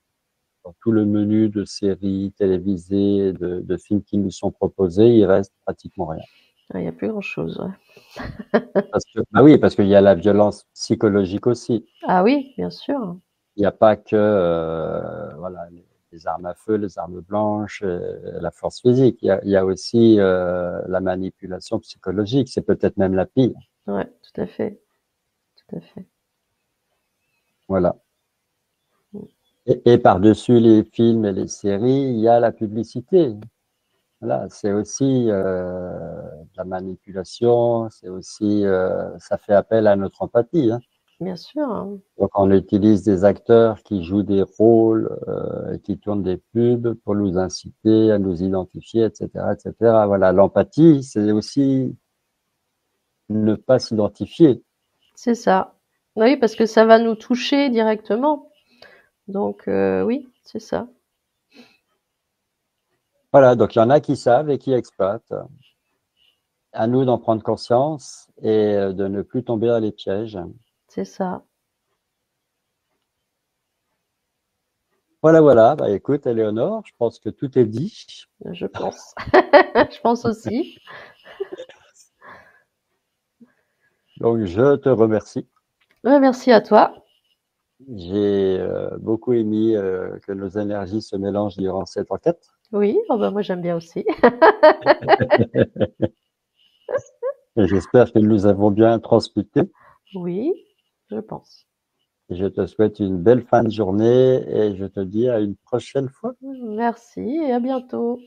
Speaker 1: tout le menu de séries télévisées, de films qui nous sont proposés, il reste pratiquement rien.
Speaker 2: Ah, il y a plus grand-chose, ouais.
Speaker 1: Bah oui, parce qu'il y a la violence psychologique aussi.
Speaker 2: Ah oui, bien sûr.
Speaker 1: Il n'y a pas que voilà, les armes à feu, les armes blanches, la force physique. Il y a aussi la manipulation psychologique. C'est peut-être même la pire.
Speaker 2: Ouais, tout à fait, tout à fait.
Speaker 1: Voilà.
Speaker 2: Mm.
Speaker 1: Et par-dessus les films et les séries, il y a la publicité. Voilà, c'est aussi de la manipulation. C'est aussi, ça fait appel à notre empathie, hein.
Speaker 2: Bien sûr, hein.
Speaker 1: Donc, on utilise des acteurs qui jouent des rôles et qui tournent des pubs pour nous inciter à nous identifier, etc., etc. Voilà, l'empathie, c'est aussi ne pas s'identifier.
Speaker 2: C'est ça. Oui, parce que ça va nous toucher directement. Donc, oui, c'est ça.
Speaker 1: Voilà, donc il y en a qui savent et qui exploitent. À nous d'en prendre conscience et de ne plus tomber dans les pièges.
Speaker 2: C'est ça.
Speaker 1: Voilà, voilà. Bah, écoute, Éléonore, je pense que tout est dit.
Speaker 2: Je pense. Je pense aussi.
Speaker 1: Donc, je te remercie.
Speaker 2: Ouais, merci à toi.
Speaker 1: J'ai beaucoup aimé que nos énergies se mélangent durant cette enquête.
Speaker 2: Oui, oh bah moi j'aime bien aussi.
Speaker 1: Et j'espère que nous avons bien transmuté.
Speaker 2: Oui, je pense.
Speaker 1: Et je te souhaite une belle fin de journée et je te dis à une prochaine fois.
Speaker 2: Merci et à bientôt.